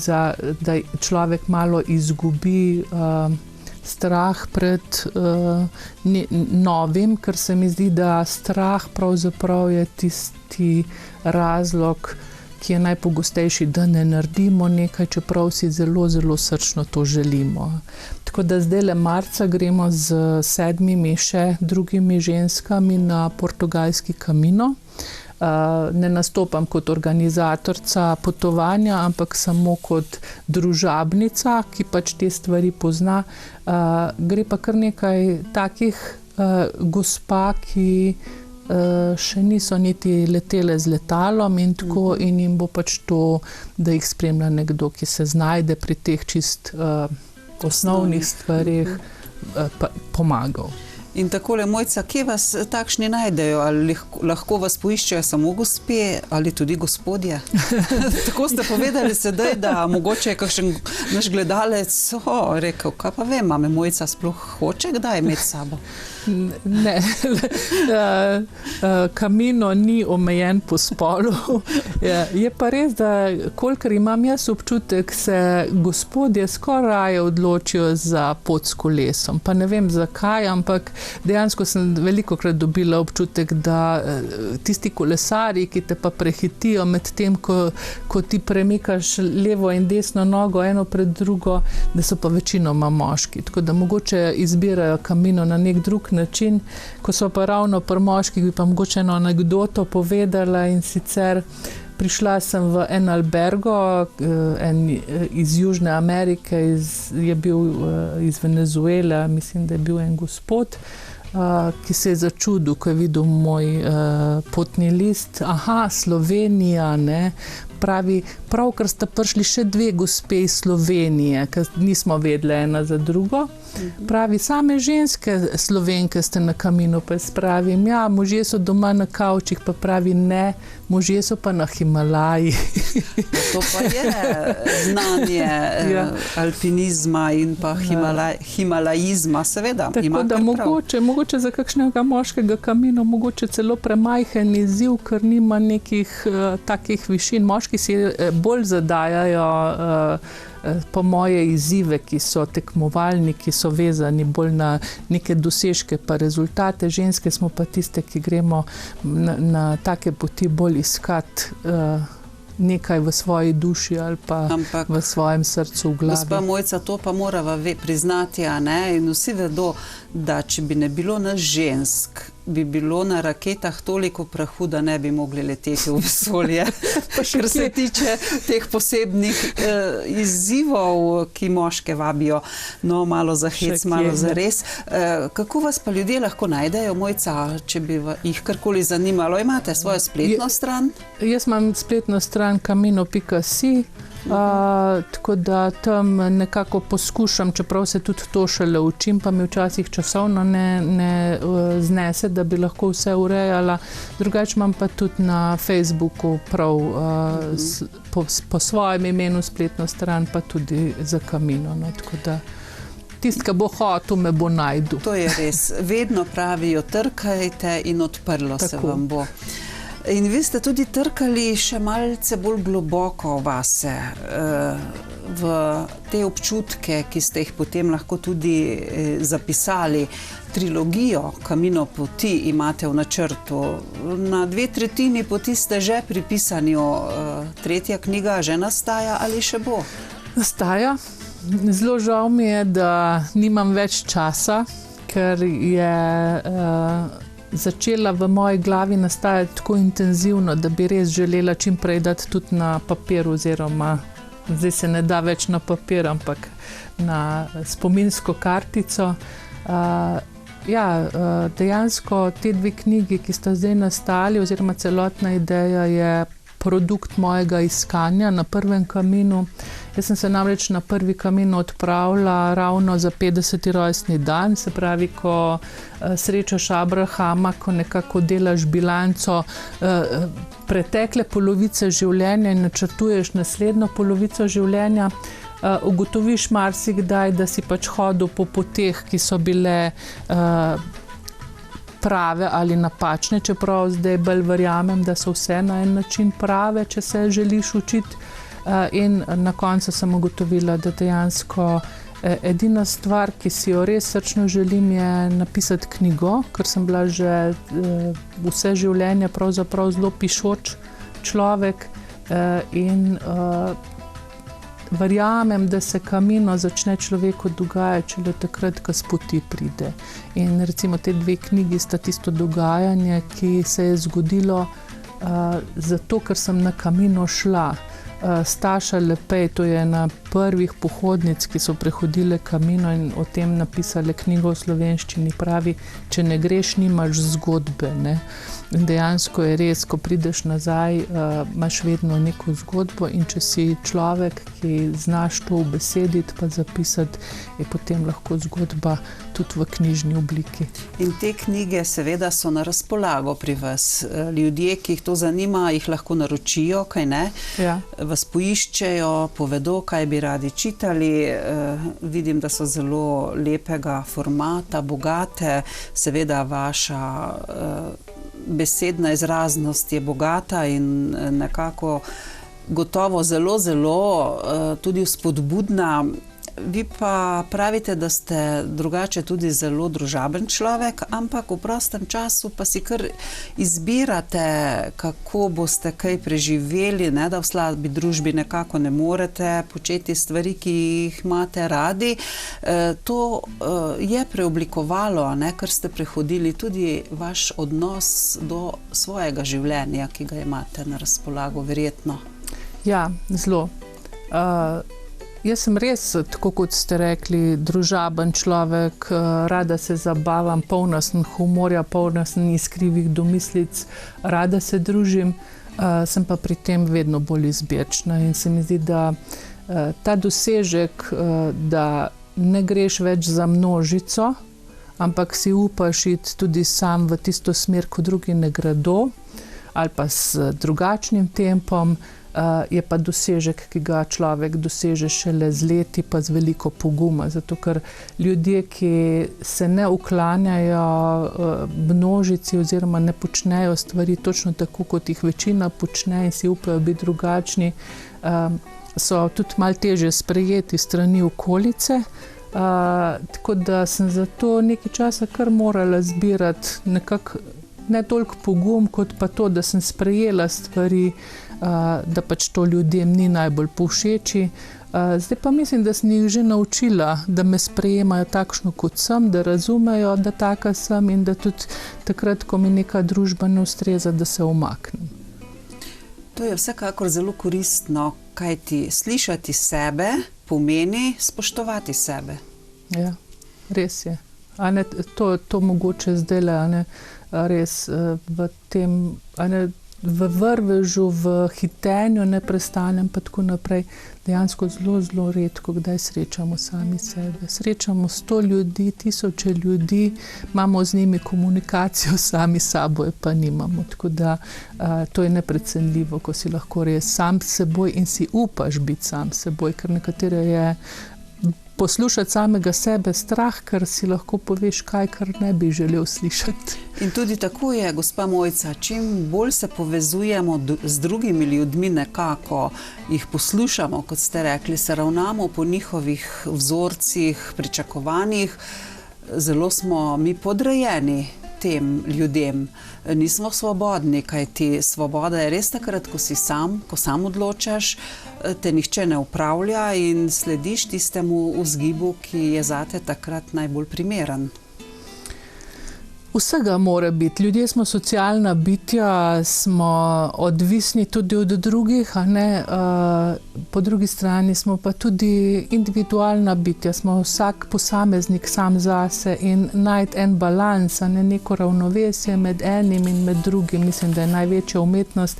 Speaker 2: da človek malo izgubi strah pred novim, ker se mi zdi, da strah pravzaprav je tisti razlog, ki je najpogostejši, da ne naredimo nekaj, čeprav si zelo, zelo srčno to želimo. Tako da zdajle marca gremo z 7 še drugimi ženskami na portugalski Camino. Ne nastopam kot organizatorica potovanja, ampak samo kot družabnica, ki pač te stvari pozna. Gre pa kar nekaj takih gospa, ki še niso niti letele z letalom in tako, in jim bo pač to, da jih spremlja nekdo, ki se znajde pri teh čist osnovnih stvarih, pomagal.
Speaker 1: In takole, Mojca, kje vas takšni najdejo? Ali lahko vas poiščejo samo gospe ali tudi gospodje? Tako ste povedali sedaj, da mogoče je kakšen naš gledalec rekel, kaj pa vem, me Mojca sploh hoče kdaj imeti s sabo?
Speaker 2: Ne, Camino ni omejen po spolu. Je pa res, da kolikor imam jaz občutek, se gospodje skoraj odločijo za pot s kolesom. Pa ne vem zakaj, ampak dejansko sem velikokrat dobila občutek, da tisti kolesarji, ki te pa prehitijo med tem, ko ti premikaš levo in desno nogo, eno pred drugo, da so pa večinoma moški. Tako da mogoče izbirajo Camino na nek drug način. Ko so pa ravno pri moških, bi pa mogoče eno anekdoto povedala, in sicer prišla sem v en albergo, iz Južne Amerike, je bil iz Venezuele, mislim, da je bil en gospod, ki se je začudil, ko je videl moj potni list. Aha, Slovenija, ne? Pravi, pravkar sta prišli še 2 gospe iz Slovenije, ker nismo vedeli ena za drugo. Pravi, same ženske Slovenke ste na Camino, pa spravim, ja, možje so doma na kavčih, pa pravi, ne, možje so pa na Himalaji.
Speaker 1: To pa je znanje alpinizma in pa himalajizma, seveda.
Speaker 2: Tako da mogoče za kakšnega moškega Camino, mogoče celo premajhen izziv, ker nima nekih takih višin. Moški si bolj zadajajo po moje izzive, ki so tekmovalni, ki so vezani bolj na neke dosežke pa rezultate. Ženske smo pa tiste, ki gremo na take poti bolj iskati nekaj v svoji duši ali pa v svojem srcu, v glavi.
Speaker 1: Gospa Mojca, to pa morava priznati, a ne? In vsi vedo, da če bi ne bilo nas žensk, bi bilo na raketah toliko prahu, da ne bi mogli leteti v vesolje. Kar se tiče teh posebnih izzivov, ki moške vabijo, no, malo za hec, malo za res. Kako vas pa ljudje lahko najdejo, Mojca, če bi jih karkoli zanimalo? Imate svojo spletno stran?
Speaker 2: Jaz imam spletno stran camino.si, tako da tam nekako poskušam, čeprav se tudi to šele učim, pa mi včasih časovno ne znese, da bi lahko vse urejala. Drugače imam pa tudi na Facebooku prav po svojem imenu spletno stran, pa tudi za Camino. No, tako da tisti, ki bo hotel, me bo najdu.
Speaker 1: To je res. Vedno pravijo, trkajte in odprlo se vam bo. In vi ste tudi trkali še malce bolj globoko vase, v te občutke, ki ste jih potem lahko tudi zapisali. Trilogijo Camino poti imate v načrtu. Na 2/3 poti ste že pri pisanju. 3. knjiga že nastaja ali še bo?
Speaker 2: Nastaja. Zelo žal mi je, da nimam več časa, ker je začela v moji glavi nastajati tako intenzivno, da bi res želela čim prej dati tudi na papir, oziroma zdaj se ne da več na papir, ampak na spominsko kartico. Dejansko te 2 knjigi, ki sta zdaj nastali, oziroma celotna ideja je produkt mojega iskanja na prvem Caminu. Jaz sem se namreč na prvi Camino odpravila ravno za 50. rojstni dan, se pravi, ko srečaš Abrahama, ko nekako delaš bilanco pretekle polovice življenja in načrtuješ naslednjo polovico življenja. Ugotoviš marsikdaj, da si pač hodil po poteh, ki so bile prave ali napačne, čeprav zdaj bolj verjamem, da so vse na en način prave, če se želiš učiti. In na koncu sem ugotovila, da dejansko edina stvar, ki si jo res srčno želim, je napisati knjigo, ker sem bila že vse življenje pravzaprav zelo pišoč človek in verjamem, da se Camino začne človeku dogajati šele takrat, ko s poti pride. In recimo te 2 knjigi sta tisto dogajanje, ki se je zgodilo zato, ker sem na Camino šla. Staša Lepej, to je ena prvih pohodnic, ki so prehodile Camino in o tem napisale knjigo v slovenščini, pravi, če ne greš, nimaš zgodbe, ne? In dejansko je res, ko prideš nazaj, imaš vedno neko zgodbo, in če si človek, ki znaš to ubesediti pa zapisati, je potem lahko zgodba tudi v knjižni obliki.
Speaker 1: In te knjige seveda so na razpolago pri vas. Ljudje, ki jih to zanima, jih lahko naročijo, kaj ne?
Speaker 2: Ja.
Speaker 1: Vas poiščejo, povedo, kaj bi radi čitali. Vidim, da so zelo lepega formata, bogate. Seveda vaša besedna izraznost je bogata in nekako gotovo zelo, zelo tudi vzpodbudna. Vi pa pravite, da ste drugače tudi zelo družaben človek, ampak v prostem času pa si kar izbirate, kako boste kaj preživeli, ne, da v slabi družbi nekako ne morete početi stvari, ki jih imate radi. To je preoblikovalo, ne, ker ste prehodili tudi vaš odnos do svojega življenja, ki ga imate na razpolago, verjetno.
Speaker 2: Ja, zelo. Jaz sem res, tako kot ste rekli, družaben človek, rada se zabavam, polna sem humorja, polna sem iskrivih domislic, rada se družim, sem pa pri tem vedno bolj izbirčna in se mi zdi, da ta dosežek, da ne greš več za množico, ampak si upaš iti tudi sam v tisto smer, ko drugi ne gredo, ali pa s drugačnim tempom, je pa dosežek, ki ga človek doseže šele z leti, pa z veliko poguma. Zato, ker ljudje, ki se ne uklanjajo množici oziroma ne počnejo stvari točno tako, kot jih večina počne in si upajo biti drugačni, so tudi malo težje sprejeti strani okolice. Tako da sem zato nekaj časa kar morala zbirati nekako ne toliko pogum, kot pa to, da sem sprejela stvari, da pač to ljudem ni najbolj povšeči. Zdaj pa mislim, da sem jih že naučila, da me sprejemajo takšno, kot sem, da razumejo, da taka sem in da tudi takrat, ko mi neka družba ne ustreza, da se umaknem.
Speaker 1: To je vsekakor zelo koristno, kajti slišati sebe pomeni spoštovati sebe.
Speaker 2: Ja, res je. To mogoče zdajle, res v tem, v vrvežu, v hitenju neprestanem pa tako naprej, dejansko zelo, zelo redko kdaj srečamo sami sebe. Srečamo 100 ljudi, 1000 ljudi, imamo z njimi komunikacijo, sami sabo pa nimamo. Tako da to je neprecenljivo, ko si lahko res sam s seboj in si upaš biti sam s seboj, ker nekatere je poslušati samega sebe strah, ker si lahko poveš kaj, kar ne bi želel slišati.
Speaker 1: In tudi tako je, gospa Mojca, čim bolj se povezujemo z drugimi ljudmi nekako, jih poslušamo, kot ste rekli, se ravnamo po njihovih vzorcih, pričakovanjih, zelo smo mi podrejeni tem ljudem. Nismo svobodni, kajti svoboda je res takrat, ko si sam, ko sam odločaš, te nihče ne upravlja in slediš tistemu vzgibu, ki je zate takrat najbolj primeren.
Speaker 2: Vsega mora biti. Ljudje smo socialna bitja, smo odvisni tudi od drugih, po drugi strani smo pa tudi individualna bitja, smo vsak posameznik sam zase in najti en balans, neko ravnovesje med enim in med drugim, mislim, da je največja umetnost.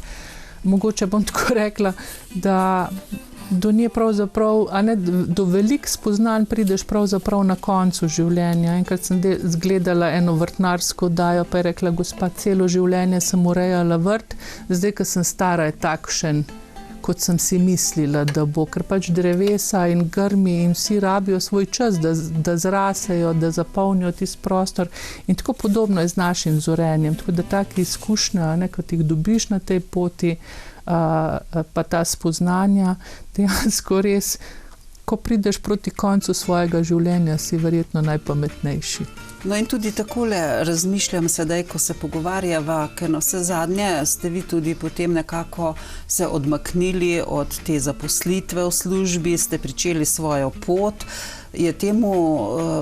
Speaker 2: Mogoče bom tako rekla, da do nje pravzaprav, do velik spoznanj prideš pravzaprav na koncu življenja. Enkrat sem zgledala eno vrtnarsko oddajo, pa je rekla gospa, celo življenje sem urejala vrt, zdaj, ko sem stara, je takšen, kot sem si mislila, da bo, ker pač drevesa in grmi in vsi rabijo svoj čas, da zrasejo, da zapolnijo tisti prostor. In tako podobno je z našim zorenjem. Tako da take izkušnje, kot jih dobiš na tej poti, pa ta spoznanja, dejansko res, ko prideš proti koncu svojega življenja, si verjetno najpametnejši.
Speaker 1: No in tudi takole razmišljam sedaj, ko se pogovarjava, ker na vse zadnje ste vi tudi potem nekako se odmaknili od te zaposlitve v službi, ste pričeli svojo pot. Je temu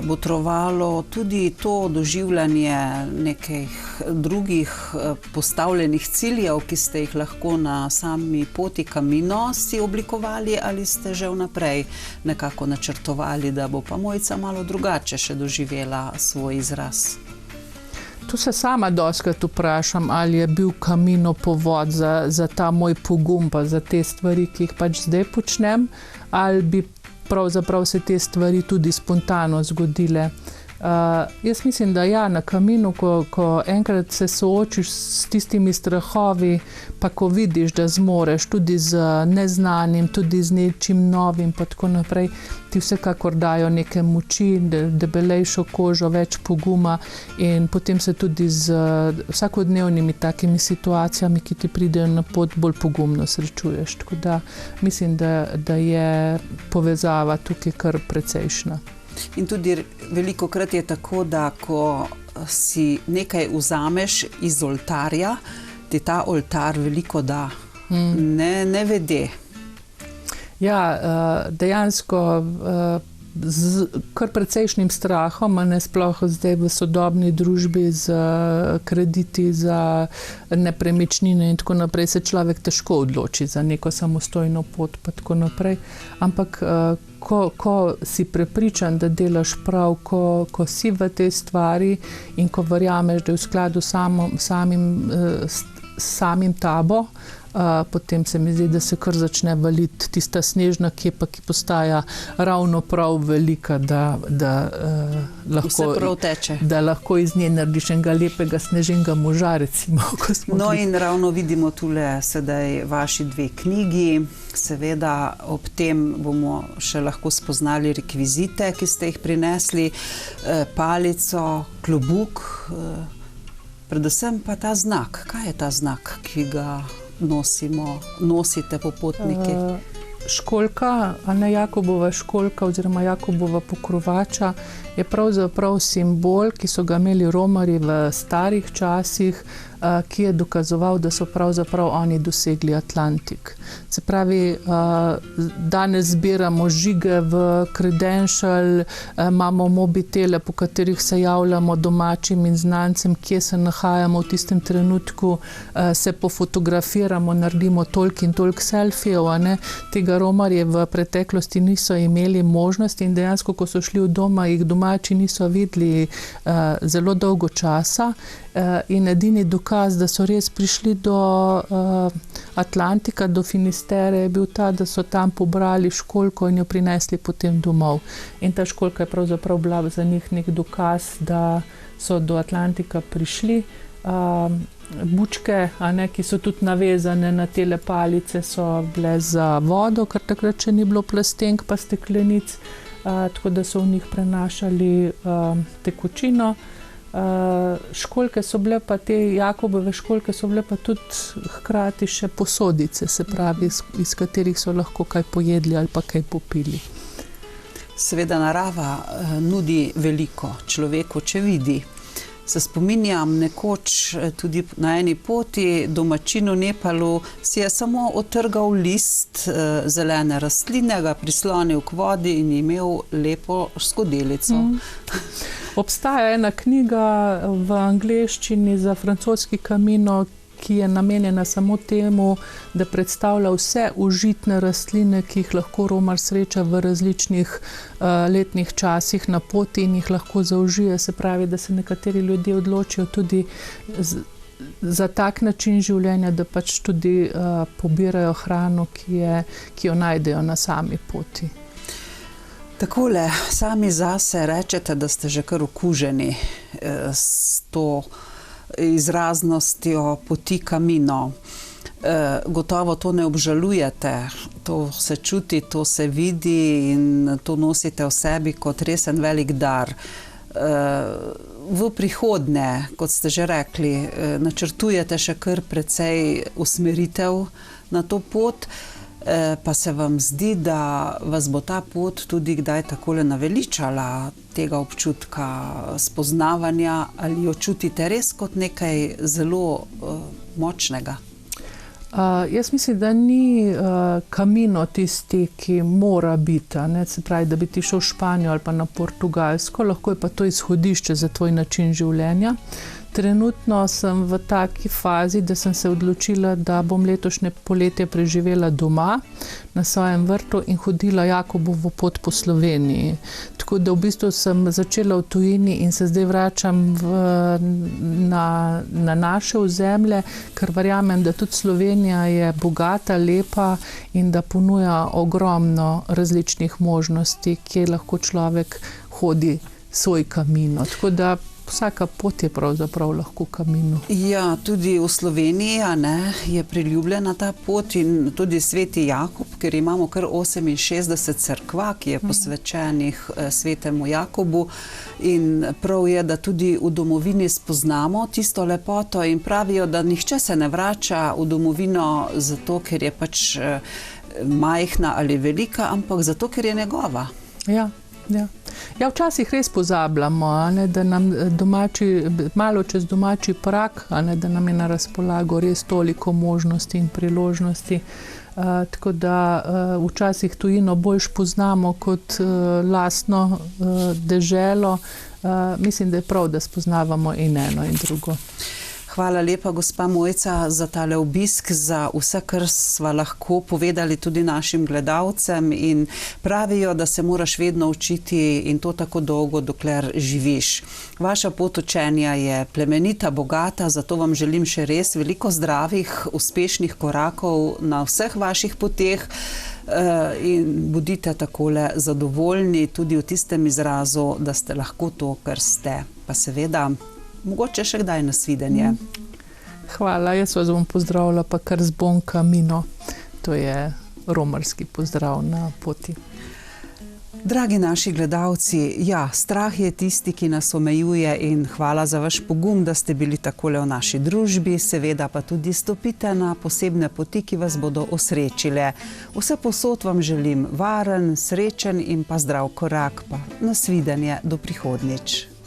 Speaker 1: botrovalo tudi to doživljanje nekih drugih postavljenih ciljev, ki ste jih lahko na sami poti Camino si oblikovali, ali ste že vnaprej nekako načrtovali, da bo pa Mojca malo drugače še doživela svoj izraz?
Speaker 2: Tu se sama dostikrat vprašam, ali je bil Camino povod za ta moj pogum, pa za te stvari, ki jih pač zdaj počnem, ali bi pravzaprav se te stvari tudi spontano zgodile. Jaz mislim, da ja, na Caminu, ko enkrat se soočiš s tistimi strahovi, pa ko vidiš, da zmoreš tudi z neznanim, tudi z nečim novim, pa tako naprej, ti vsekakor dajo neke moči, debelejšo kožo, več poguma in potem se tudi z vsakodnevnimi takimi situacijami, ki ti pridejo na pot, bolj pogumno srečuješ. Tako da mislim, da je povezava tukaj kar precejšna.
Speaker 1: In tudi velikokrat je tako, da ko si nekaj vzameš iz oltarja, ti ta oltar veliko da, ne vede.
Speaker 2: Ja, dejansko z kar precejšnjim strahom, sploh zdaj v sodobni družbi z krediti za nepremičnine in tako naprej, se človek težko odloči za neko samostojno pot pa tako naprej. Ampak ko si prepričan, da delaš prav, ko si v tej stvari in ko verjameš, da je v skladu samim tabo, potem se mi zdi, da se kar začne valiti tista snežna kepa, ki postaja ravno prav velika, da lahko iz nje narediš enega lepega sneženega moža, recimo.
Speaker 1: No in ravno vidimo tule sedaj vaši 2 knjigi. Seveda ob tem bomo še lahko spoznali rekvizite, ki ste jih prinesli, palico, klobuk, predvsem pa ta znak. Kaj je ta znak, ki ga nosite popotniki?
Speaker 2: školjka, a ne Jakobova školjka oziroma Jakobova pokrovača, je pravzaprav simbol, ki so ga imeli romarji v starih časih, ki je dokazoval, da so pravzaprav oni dosegli Atlantik. Se pravi, danes zbiramo žige v Credential, imamo mobitele, po katerih se javljamo domačim in znancem, kje se nahajamo v tistem trenutku, se pofotografiramo, naredimo toliko in toliko selfijev, a ne. Tega romarji v preteklosti niso imeli možnosti in dejansko, ko so šli v doma, jih domači niso videli zelo dolgo časa. In edini dokaz, da so res prišli do Atlantika, do Finistere, je bil ta, da so tam pobrali školjko in jo prinesli potem domov. In ta školjka je pravzaprav bila za njih nek dokaz, da so do Atlantika prišli. Bučke, a ne, ki so tudi navezane na tele palice, so bile za vodo, ker takrat še ni bilo plastenk pa steklenic, tako da so v njih prenašali tekočino. Školjke so bile pa te Jakobove školjke so bile pa tudi hkrati še posodice, se pravi, iz katerih so lahko kaj pojedli ali pa kaj popili.
Speaker 1: Seveda narava nudi veliko človeku, če vidi. Se spominjam, nekoč tudi na eni poti domačin v Nepalu si je samo otrgal list zelene rastline, ga prislonil k vodi in imel lepo skodelico.
Speaker 2: Obstaja ena knjiga v angleščini za francoski Camino, ki je namenjena samo temu, da predstavlja vse užitne rastline, ki jih lahko romar sreča v različnih letnih časih na poti in jih lahko zaužije. Se pravi, da se nekateri ljudje odločijo tudi za tak način življenja, da pač tudi pobirajo hrano, ki jo najdejo na sami poti.
Speaker 1: Takole, sami zase rečete, da ste že kar okuženi s to izraznostjo poti Camino. Gotovo to ne obžalujete, to se čuti, to se vidi in to nosite v sebi kot resen velik dar. V prihodnje, kot ste že rekli, načrtujete še kar precej usmeritev na to pot, pa se vam zdi, da vas bo ta pot tudi kdaj takole naveličala tega občutka spoznavanja, ali jo čutite res kot nekaj zelo močnega?
Speaker 2: Jaz mislim, da ni Camino tisti, ki mora biti, ne? Se pravi, da bi ti šel v Španijo ali pa na Portugalsko, lahko je pa to izhodišče za tvoj način življenja. Trenutno sem v taki fazi, da sem se odločila, da bom letošnje poletje preživela doma na svojem vrtu in hodila Jakobovo pot po Sloveniji. Tako da v bistvu sem začela v tujini in se zdaj vračam na naše ozemlje, ker verjamem, da tudi Slovenija je bogata, lepa in da ponuja ogromno različnih možnosti, kjer lahko človek hodi svoj Camino. Tako da vsaka pot je pravzaprav lahko Camino.
Speaker 1: Ja, tudi v Sloveniji je priljubljena ta pot in tudi Sveti Jakob, ker imamo kar 68 cerkva, ki je posvečenih Svetemu Jakobu in prav je, da tudi v domovini spoznamo tisto lepoto in pravijo, da nihče se ne vrača v domovino zato, ker je pač majhna ali velika, ampak zato, ker je njegova.
Speaker 2: Ja. Ja, včasih res pozabljamo, da nam malo čez domači prag, da nam je na razpolago res toliko možnosti in priložnosti. Tako da včasih tujino boljš poznamo kot lastno deželo. Mislim, da je prav, da spoznavamo in eno in drugo.
Speaker 1: Hvala lepa, gospa Mojca, za tale obisk, za vse, kar sva lahko povedali tudi našim gledalcem in pravijo, da se moraš vedno učiti in to tako dolgo, dokler živiš. Vaša pot učenja je plemenita, bogata, zato vam želim še res veliko zdravih, uspešnih korakov na vseh vaših poteh in bodite takole zadovoljni tudi v tistem izrazu, da ste lahko to, kar ste. Pa seveda, mogoče še kdaj nasvidenje.
Speaker 2: Hvala, jaz vas bom pozdravila pa kar z bon Camino. To je romarski pozdrav na poti.
Speaker 1: Dragi naši gledalci, ja, strah je tisti, ki nas omejuje in hvala za vaš pogum, da ste bili takole v naši družbi, seveda pa tudi stopite na posebne poti, ki vas bodo osrečile. Vse posod vam želim varen, srečen in pa zdrav korak, pa nasvidenje do prihodnjič.